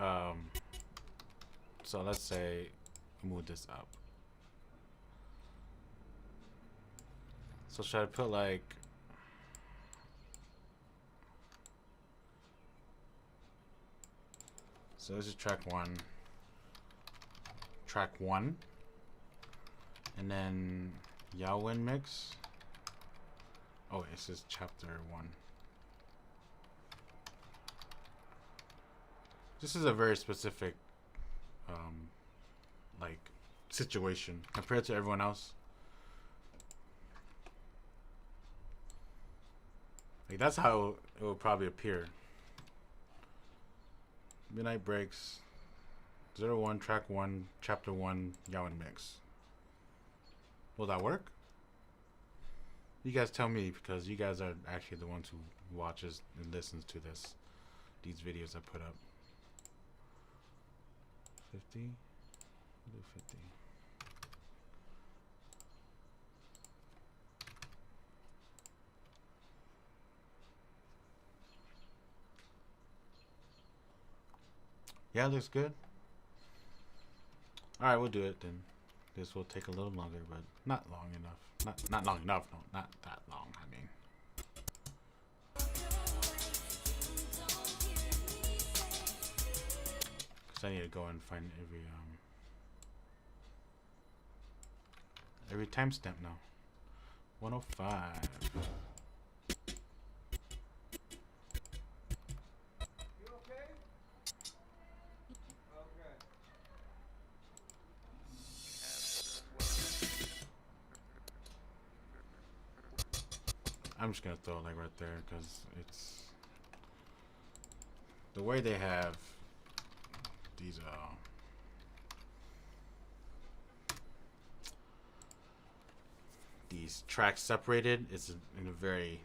so let's say move this up. So should I put like so this is track 1. Track 1. And then Yaowen mix. Oh, wait, this is chapter 1. This is a very specific, like, situation compared to everyone else. Like, that's how it will probably appear. Midnight Breaks, 01, track 1, chapter 1, Yaowen mix. Will that work? You guys tell me, because you guys are actually the ones who watches and listens to these videos I put up. 50? Do 50. Yeah, looks good. Alright, we'll do it then. This will take a little longer, but not long enough. Not long enough, no, not that long, I mean. Cause I need to go and find every timestamp now. 105. I'm just gonna throw it like right there because it's the way they have these tracks separated. It's in a very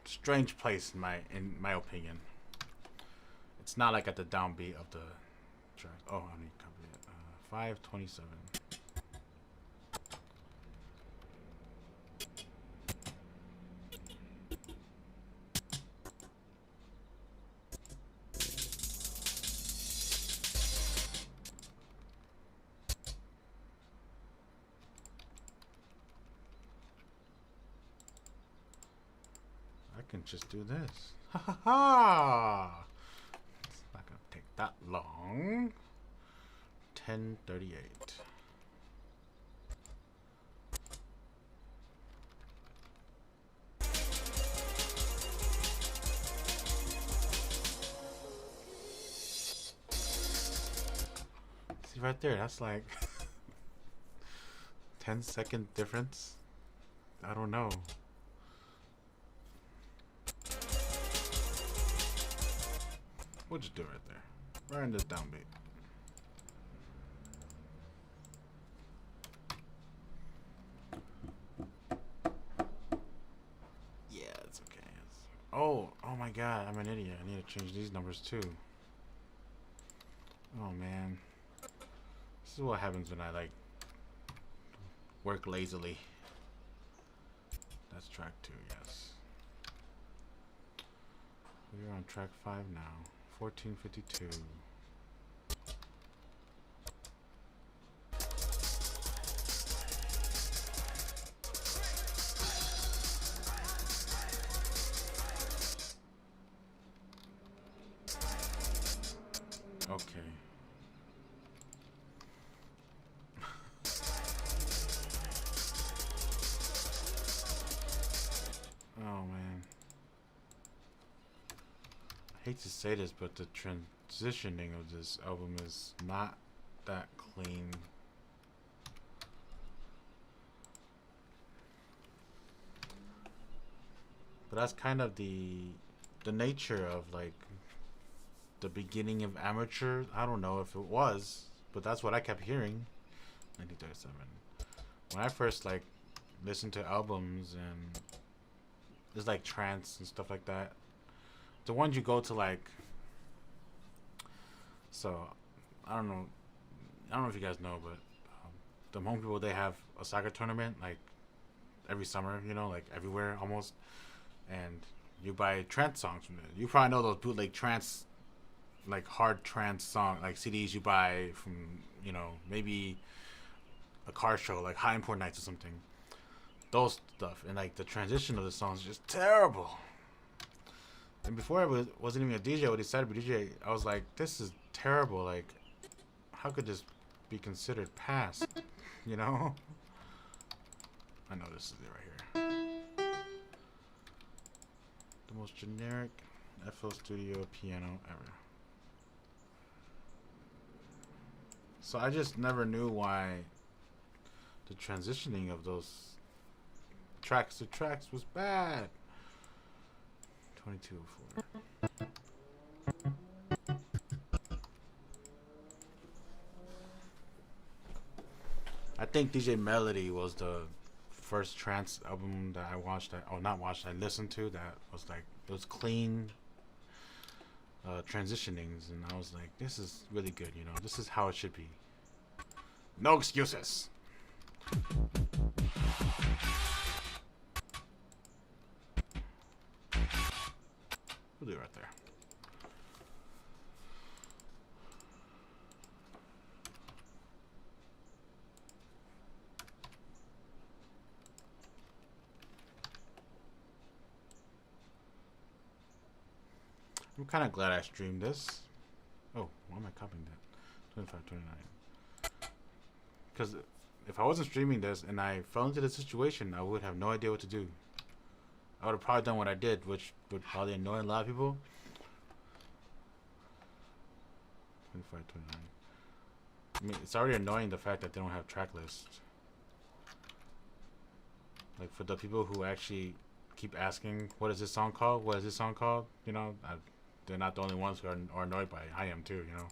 strange place in my opinion. It's not like at the downbeat of the track. Oh, I need to copy it. 527. I can just do this. Ha ha ha! It's not gonna take that long. 10:38. See right there, that's like 10-second difference. I don't know. We'll just do it right there. Right in this downbeat. Yeah, it's okay. Oh my god, I'm an idiot. I need to change these numbers too. Oh man. This is what happens when I like work lazily. That's track 2, yes. We're on track 5 now. 1452. Okay. Oh man. I hate to say this, but the transitioning of this album is not that clean. But that's kind of the nature of like the beginning of amateur. I don't know if it was, but that's what I kept hearing. 1937. When I first like listened to albums and there's like trance and stuff like that. The ones you go to like, so I don't know if you guys know, but the Hmong people, they have a soccer tournament like every summer, you know, like everywhere almost, and you buy trance songs from it. You probably know those bootleg trance, like hard trance song, like CDs you buy from, you know, maybe a car show like High Import Nights or something. Those stuff, and like the transition of the songs is just terrible. And before I wasn't even a DJ, I decided to be a DJ. I was like, this is terrible. Like, how could this be considered past, you know? I know this is it right here. The most generic FL Studio piano ever. So I just never knew why the transitioning of those tracks to tracks was bad. 2204. I think DJ Melody was the first trance album that I watched, I listened to, that was like, it was clean transitionings, and I was like, this is really good, you know, this is how it should be. No excuses. We'll do it right there. I'm kind of glad I streamed this. Oh, why am I copying that? 25, 29. Because if I wasn't streaming this and I fell into this situation, I would have no idea what to do. I would have probably done what I did, which would probably annoy a lot of people. 25, 29. I mean, it's already annoying the fact that they don't have track lists. Like, for the people who actually keep asking, what is this song called? What is this song called? You know, they're not the only ones who are annoyed by it. I am too, you know.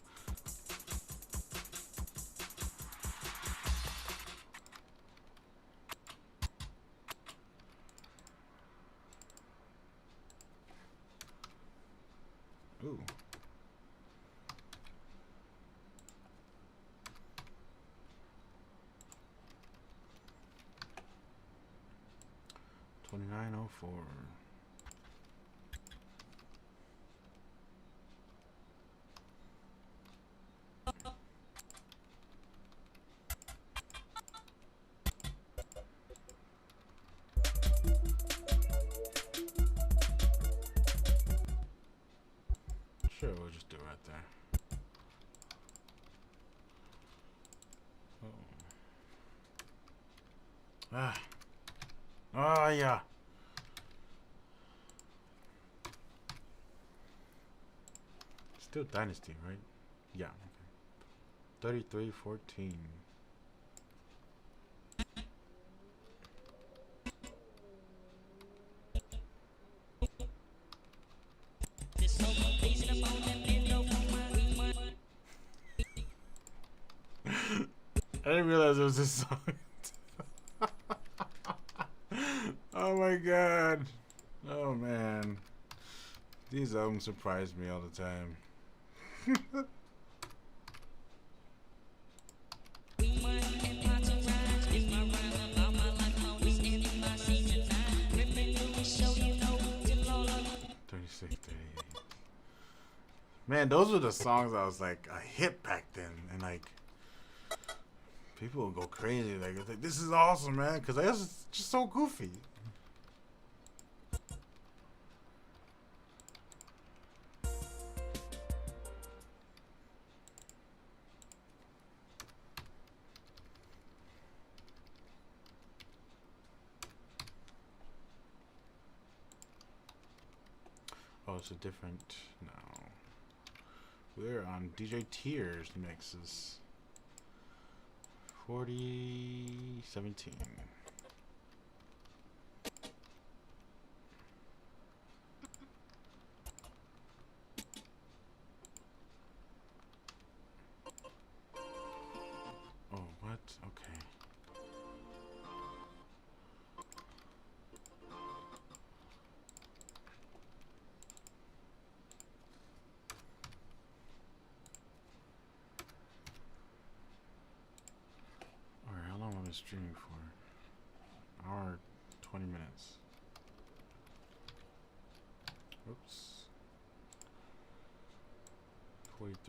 Ooh. $29.04. Sure, we'll just do it right there. Oh. Ah. Oh, yeah. Still Dynasty, right? Yeah. Okay. 33-14. I didn't realize it was this song. Oh my god. Oh man. These albums surprise me all the time. Man, those were the songs I was like a hit back then, and like people would go crazy. Like this is awesome, man, because I was just so goofy. Oh, it's a different. No, we're on DJ Tears mixes. 4017. Oh, what? Okay. Alright, how long am I streaming for? Hour 20 minutes. Oops. 43:59.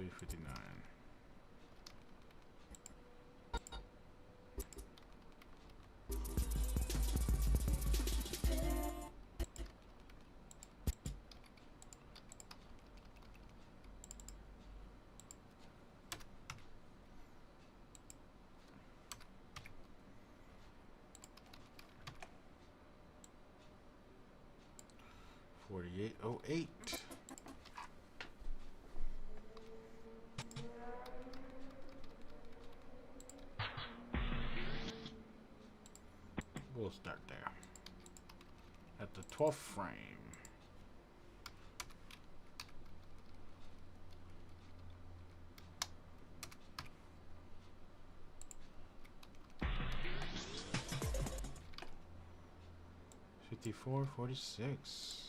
3808. We'll start there. At the 12th frame. $54.46.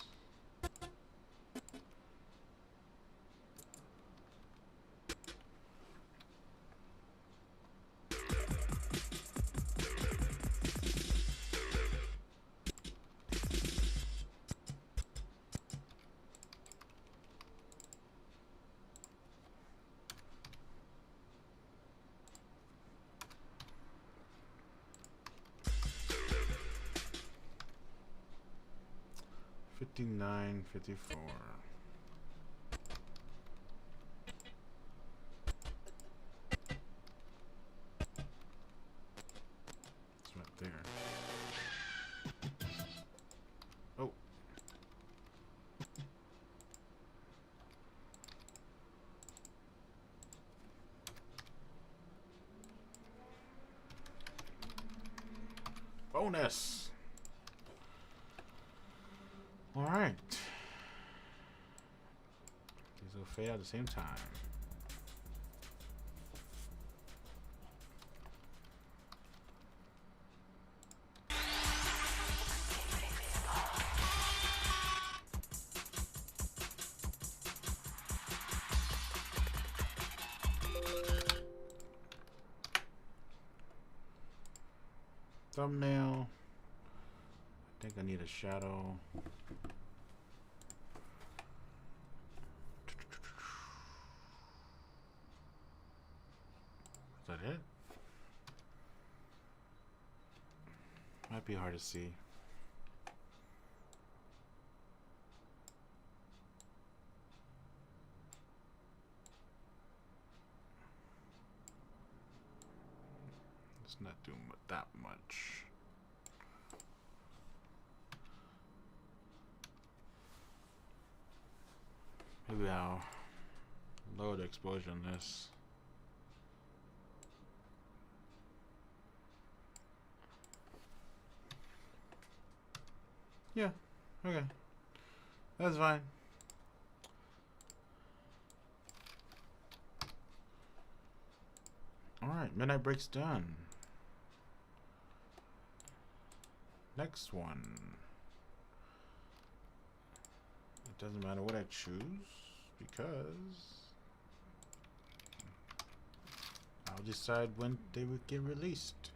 $59.54. It's right there. Oh. Bonus. All right. These will fade out at the same time. Thumbnail. I think I need a shadow. Is that it? Might be hard to see. It's not doing that much. Maybe I'll lower the exposure on this. Yeah, okay. That's fine. Alright, Midnight Break's done. Next one. It doesn't matter what I choose because I'll decide when they would get released.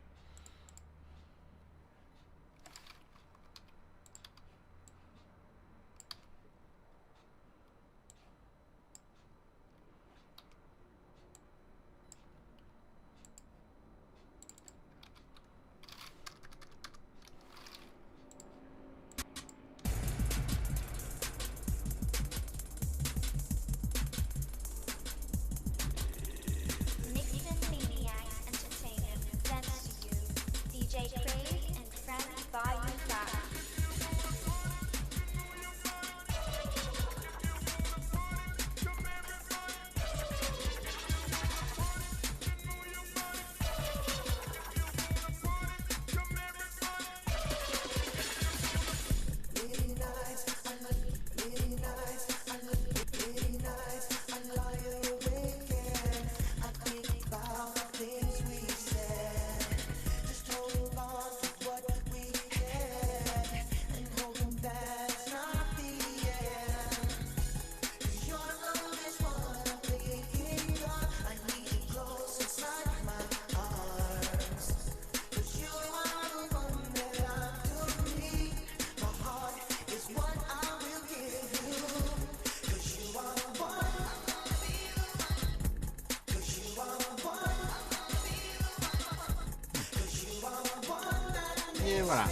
Et voilà.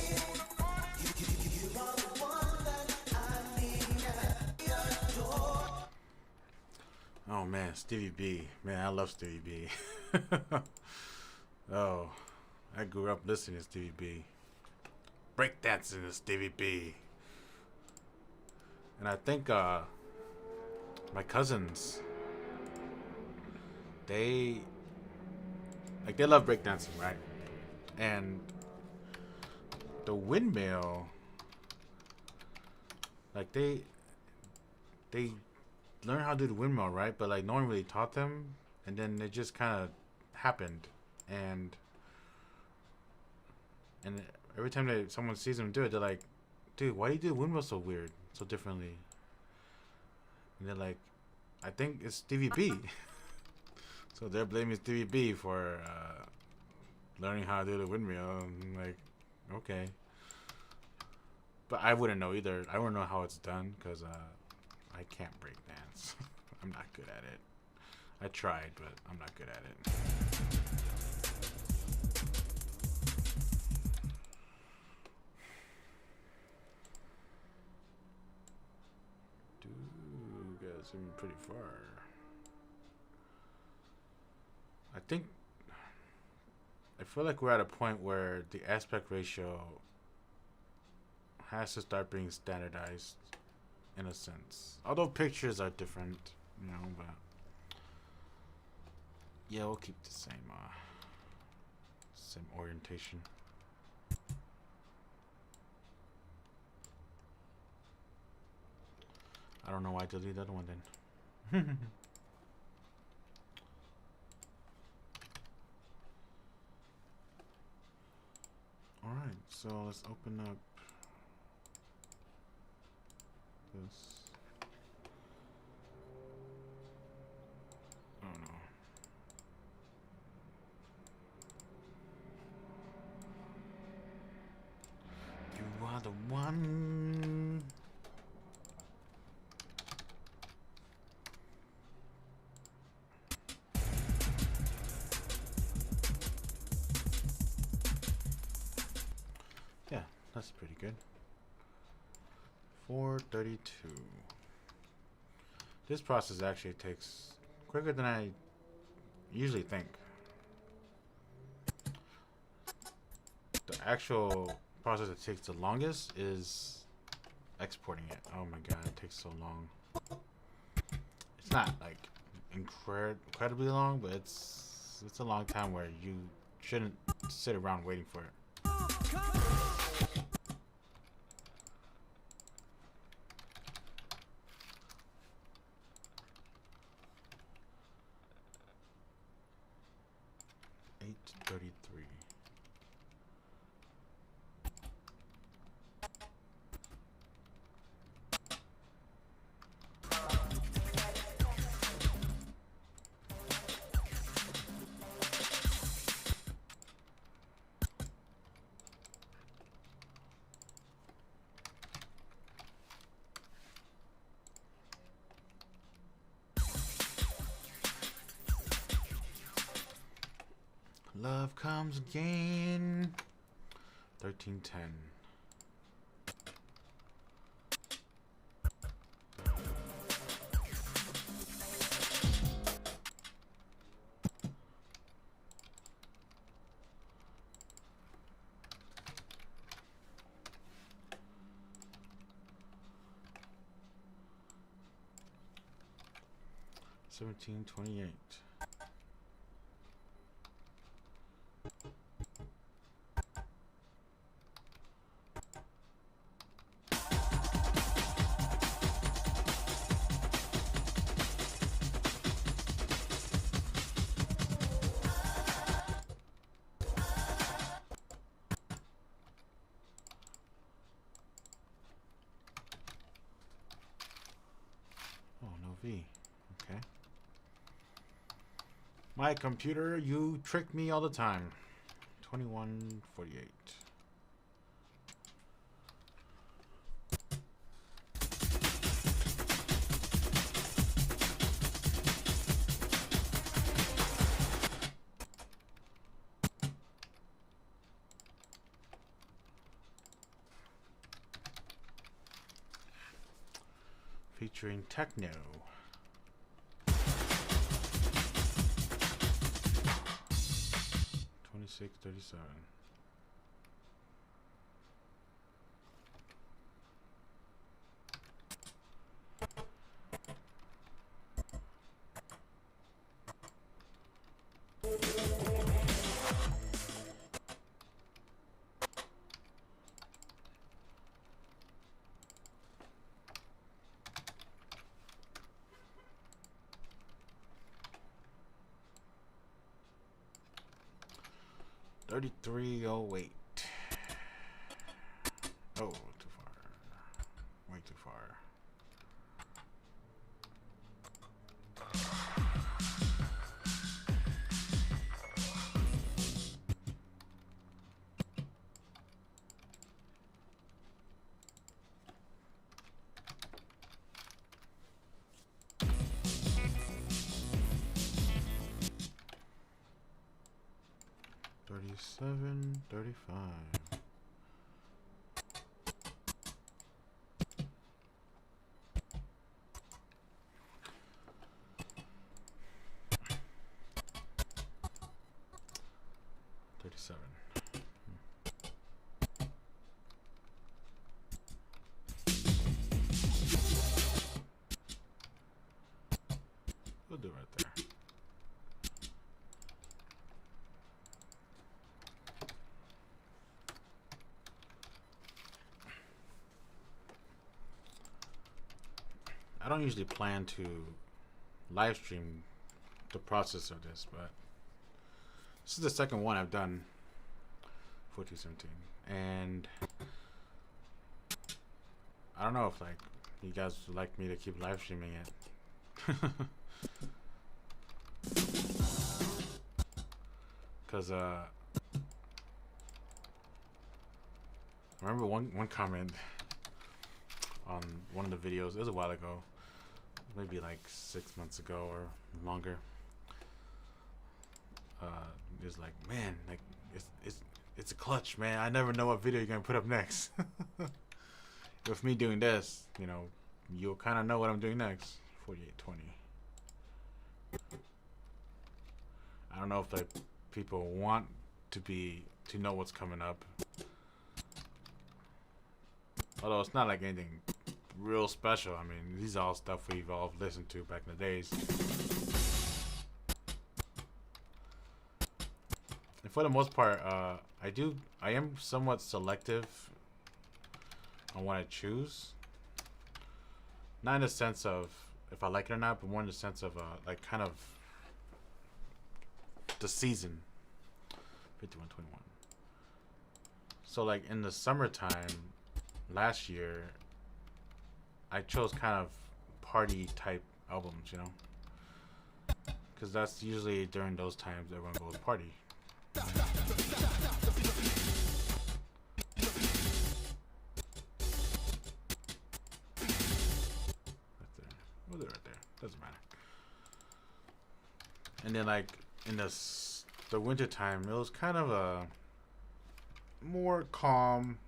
Oh man, Stevie B. Man, I love Stevie B. Oh, I grew up listening to Stevie B. Breakdancing to Stevie B. And I think my cousins, they they love breakdancing, right? And the windmill, like they learn how to do the windmill, right? But like no one really taught them, and then it just kind of happened, and and every time that someone sees them do it, they're like, "Dude, why do you do the windmill so weird, so differently?" And they're like, "I think it's Stevie B." So they're blaming Stevie B for learning how to do the windmill. I'm like, okay, but I wouldn't know either. I wouldn't know how it's done because I can't break dance. I'm not good at it. I tried, but I'm not good at it. Dude, you guys seem pretty far. I feel like we're at a point where the aspect ratio has to start being standardized in a sense. Although pictures are different, but yeah, we'll keep the same orientation. I don't know why I deleted the other one then. Alright, so let's open up this. Oh no. You are the one. Yeah, that's pretty good. 432. This process actually takes quicker than I usually think. The actual process that takes the longest is exporting it. Oh my god, it takes so long. It's not like incredibly long, but it's a long time where you shouldn't sit around waiting for it. 8:33. Love comes again. 13:10. $17.28. Oh, no V. Okay. My computer, you trick me all the time. 21:48. Featuring techno. 26:37. 3308. Oh, too far. Way too far. $37, $35. We'll do it right there. I don't usually plan to live stream the process of this, but this is the second one I've done for 217, and I don't know if like you guys would like me to keep live streaming it. Because I remember one comment on one of the videos, it was a while ago, maybe like 6 months ago or longer. It's like, man, like it's a clutch, man. I never know what video you're gonna put up next. With me doing this, you know, you'll kind of know what I'm doing next. 4820. I don't know if like people want to know what's coming up. Although it's not like anything real special. I mean, these are all stuff we've all listened to back in the days. And for the most part, I am somewhat selective on what I choose. Not in the sense of if I like it or not, but more in the sense of like kind of the season. 5121. So like in the summertime last year, I chose kind of party type albums, you know, because that's usually during those times everyone goes party. Right there. We'll do it right there. Doesn't matter. And then like in the winter time, it was kind of a more calm,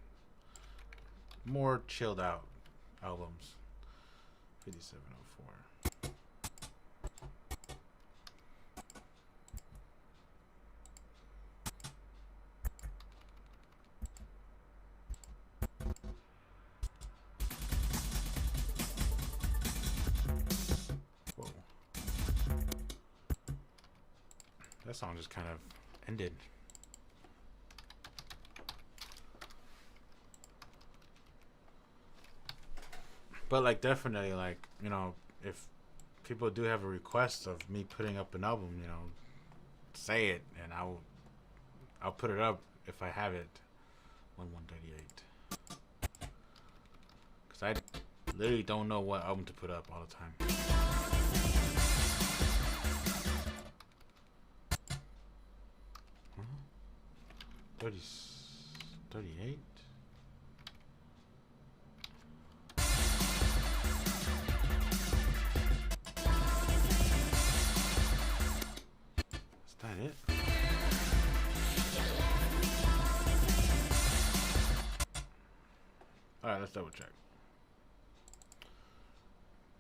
more chilled out albums. 5704. Whoa. That song just kind of ended. But like definitely, like, you know, if people do have a request of me putting up an album, you know, say it and I'll put it up if I have it. 1138. Cause I literally don't know what album to put up all the time. Huh? 38. It. Alright, let's double check.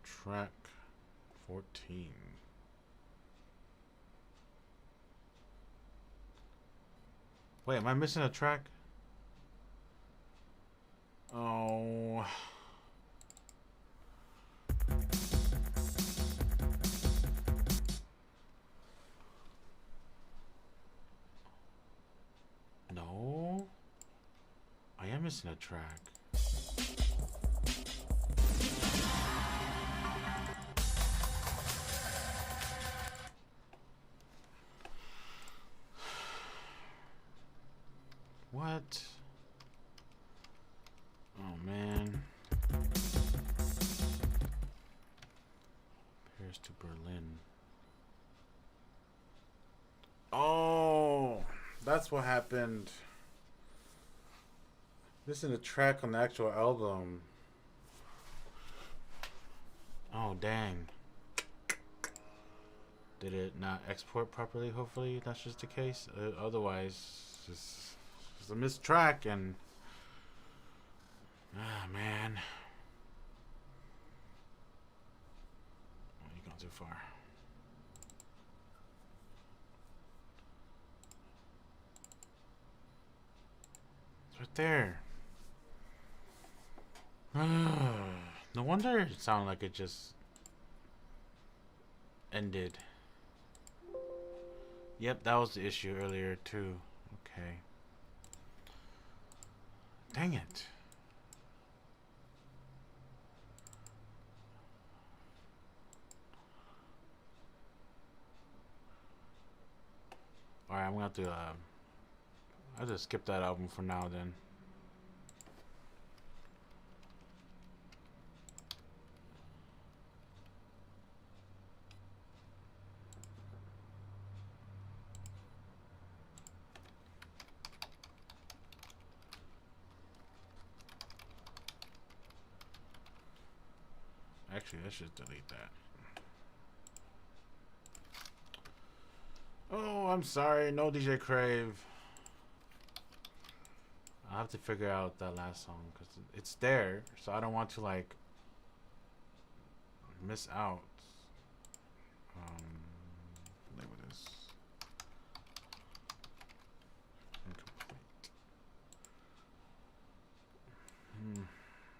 Track 14. Wait, am I missing a track? Oh. No, I am missing a track. What? Oh man. Paris to Berlin. Oh, that's what happened. This is a track on the actual album. Oh, dang. Did it not export properly? Hopefully that's just the case. Otherwise, it's a missed track and... Ah, man. Oh, you've gone too far. It's right there. No wonder it sounded like it just ended. Yep, that was the issue earlier too. Okay. Dang it. Alright, I'm gonna have to I'll just skip that album for now then. Actually, let's just delete that. Oh, I'm sorry. No DJ Crave. I'll have to figure out that last song because it's there, so I don't want to like miss out. Label this incomplete.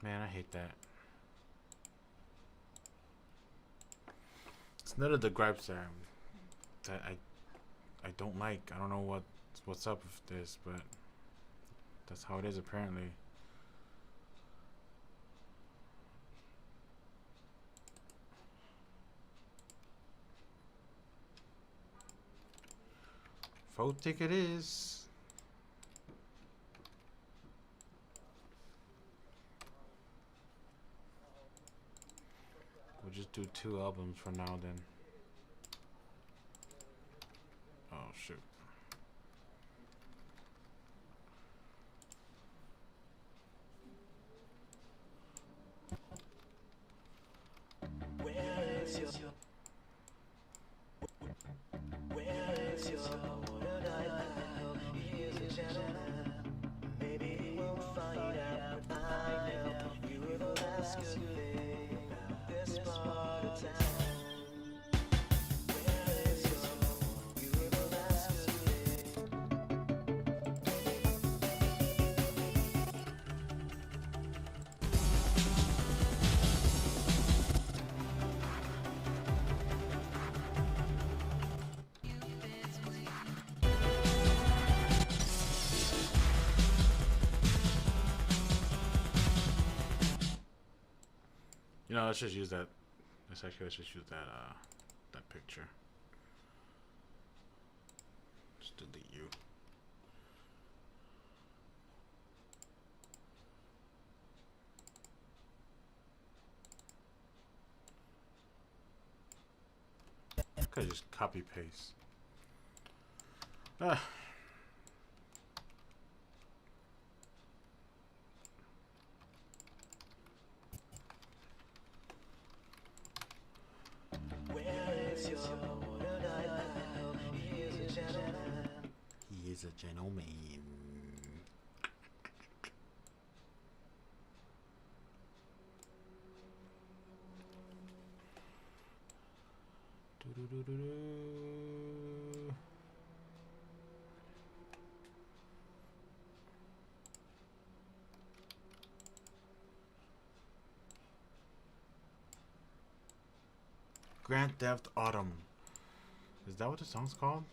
Man, I hate that. It's none of the gripes that I don't like. I don't know what's up with this, but that's how it is apparently. Vote ticket is. We'll just do 2 albums for now then. Oh shoot. You know, let's just use that. Let's just use that picture. Just delete you. I could just copy paste. Ah. He is a gentleman. Grand Theft Autumn. Is that what the song's called?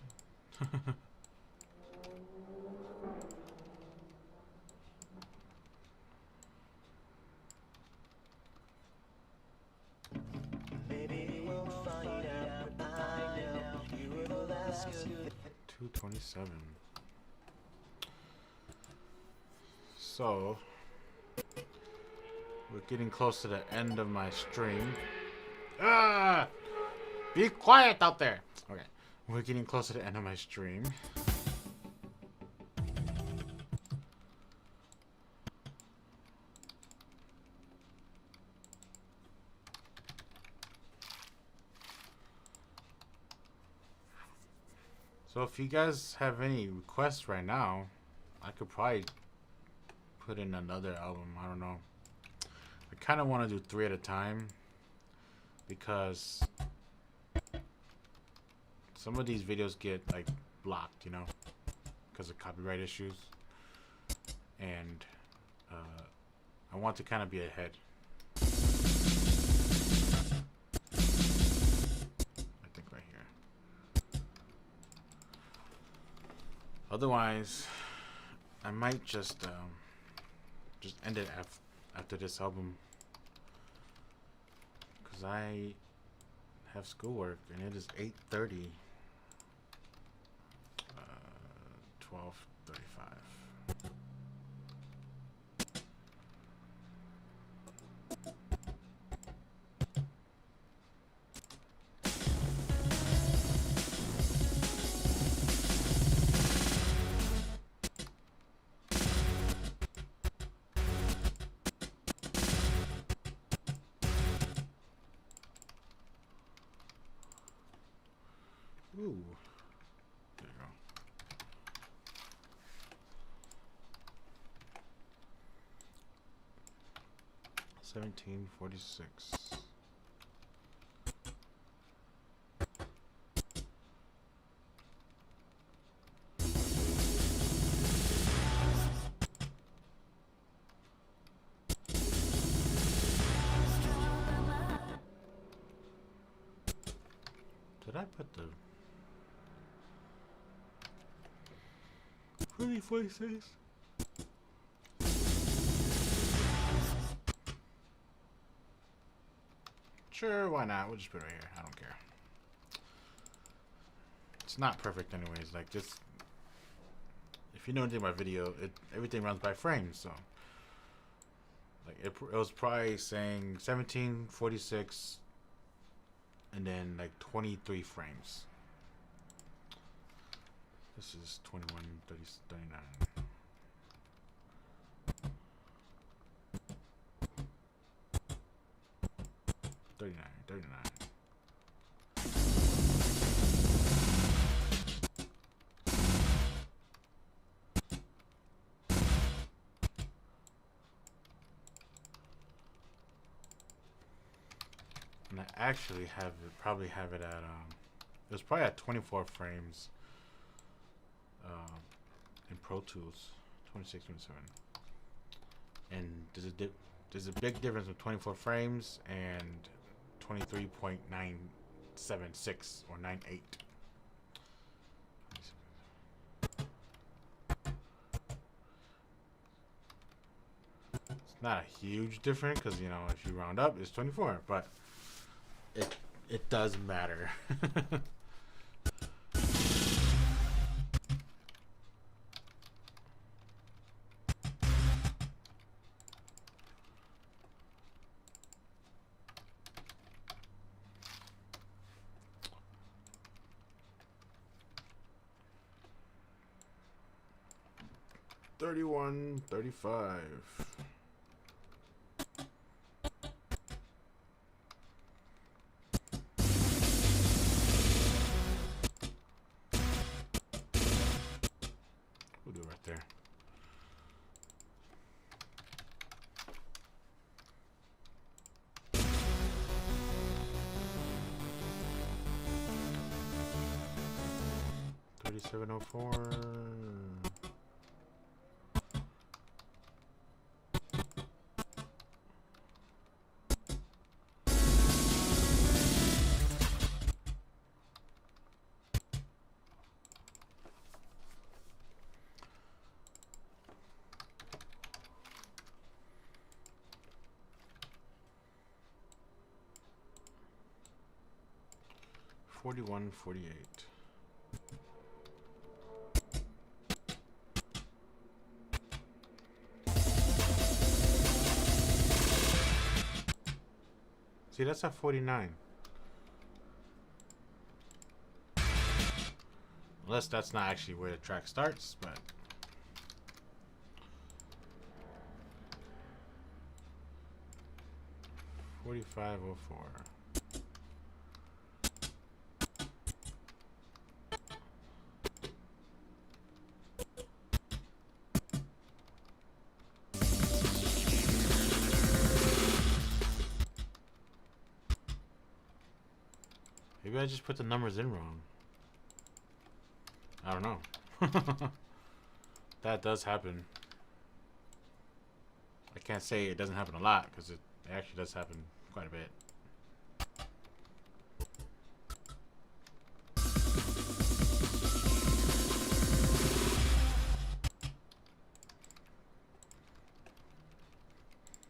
Maybe we'll find out. I know you were the last good. 227. So, we're getting close to the end of my stream. Ah! Be quiet out there! Okay, we're getting close to the end of my stream. So if you guys have any requests right now, I could probably put in another album. I don't know. I kind of want to do 3 at a time because some of these videos get like blocked, you know, because of copyright issues, and I want to kind of be ahead. I think right here. Otherwise, I might just end it after this album, because I have schoolwork and it is 8:30. 12:35. Ooh. There you go. $17.46. Did I put the pretty faces? Sure, why not? We'll just put it right here. I don't care. It's not perfect anyways. Like this, if you know anything about video, everything runs by frames. So like it was probably saying 17:46 and then like 23 frames. This is 21:39. And I actually probably have it at it was probably at 24 frames in Pro Tools, 26, 27. And there's a big difference with 24 frames and 23.976 or 98. It's not a huge difference because, you know, if you round up, it's 24, but it does matter. $31.35. We'll do it right there. $37.04. $41.48. See, that's at 49. Unless that's not actually where the track starts, but 4504. Maybe I just put the numbers in wrong. I don't know. That does happen. I can't say it doesn't happen a lot, because it actually does happen quite a bit.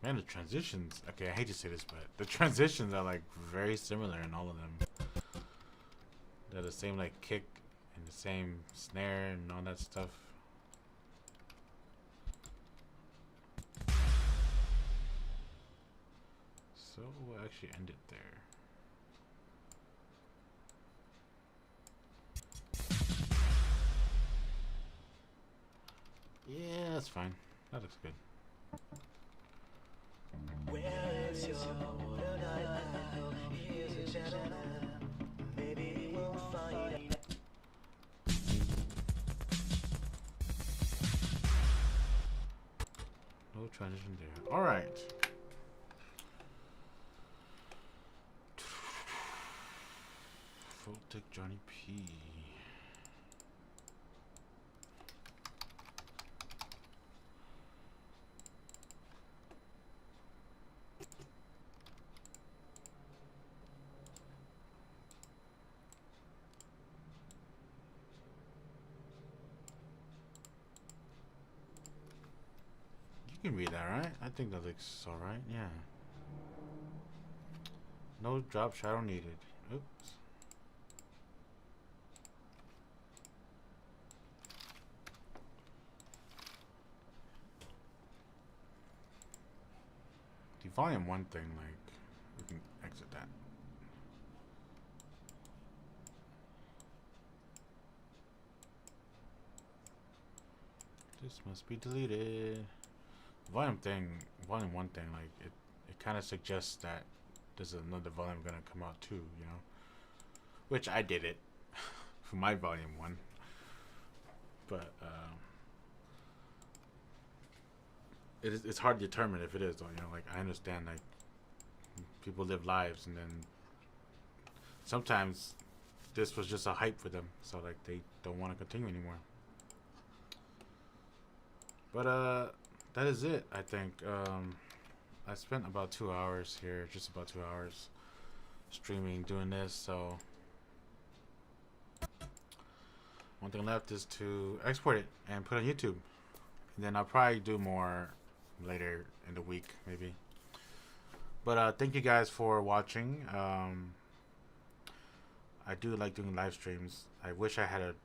Man, the transitions, okay, I hate to say this, but the transitions are like very similar in all of them. They're the same like kick and the same snare and all that stuff. So we'll actually end it there. Yeah, that's fine. That looks good. Where's your water now? Here's a gentleman. Maybe we'll find it. No transition there. Alright. Voltic Johnny P. You can read that, right? I think that looks alright, yeah. No drop shadow needed. Oops. The volume 1 thing, like, we can exit that. This must be deleted. Volume 1 thing, like, it kind of suggests that there's another volume gonna come out too, you know? Which I did it for my volume 1. But, it's hard to determine if it is, though, you know? Like, I understand, like, people live lives, and then sometimes this was just a hype for them, so, like, they don't want to continue anymore. But, that is it, I think. I spent about 2 hours here, just about 2 hours streaming, doing this, so one thing left is to export it and put it on YouTube. And then I'll probably do more later in the week, maybe. But thank you guys for watching. I do like doing live streams. I wish I had a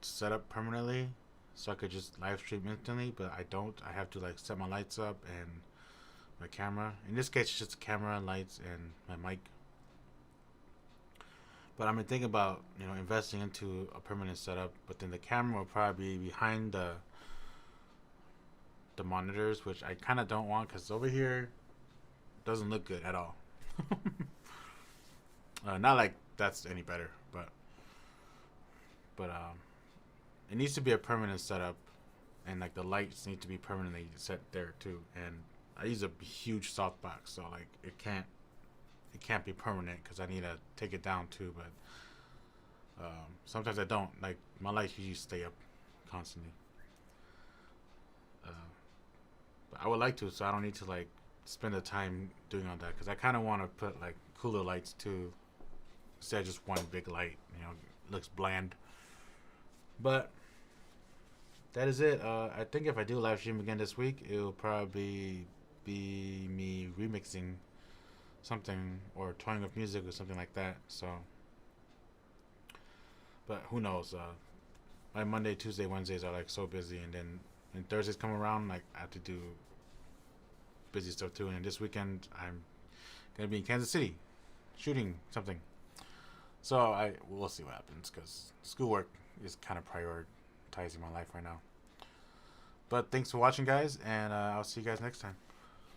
setup permanently so I could just live stream instantly, but I don't. I have to like set my lights up and my camera. In this case, it's just a camera, lights, and my mic. But I've been thinking about, you know, investing into a permanent setup, but then the camera will probably be behind the monitors, which I kind of don't want, because over here doesn't look good at all. Not like that's any better, but it needs to be a permanent setup, and like the lights need to be permanently set there too. And I use a huge softbox, so like it can't be permanent because I need to take it down too. But sometimes I don't. Like my lights usually stay up constantly. But I would like to, so I don't need to like spend the time doing all that, because I kind of want to put like cooler lights too, instead of just one big light. You know, it looks bland. But that is it. I think if I do live stream again this week, it will probably be me remixing something or toying with music or something like that. So, but who knows? My Monday, Tuesday, Wednesdays are like so busy, and then when Thursdays come around, like I have to do busy stuff too. And this weekend, I'm gonna be in Kansas City, shooting something. So we'll see what happens because schoolwork is kind of prioritizing my life right now. But thanks for watching, guys, and I'll see you guys next time.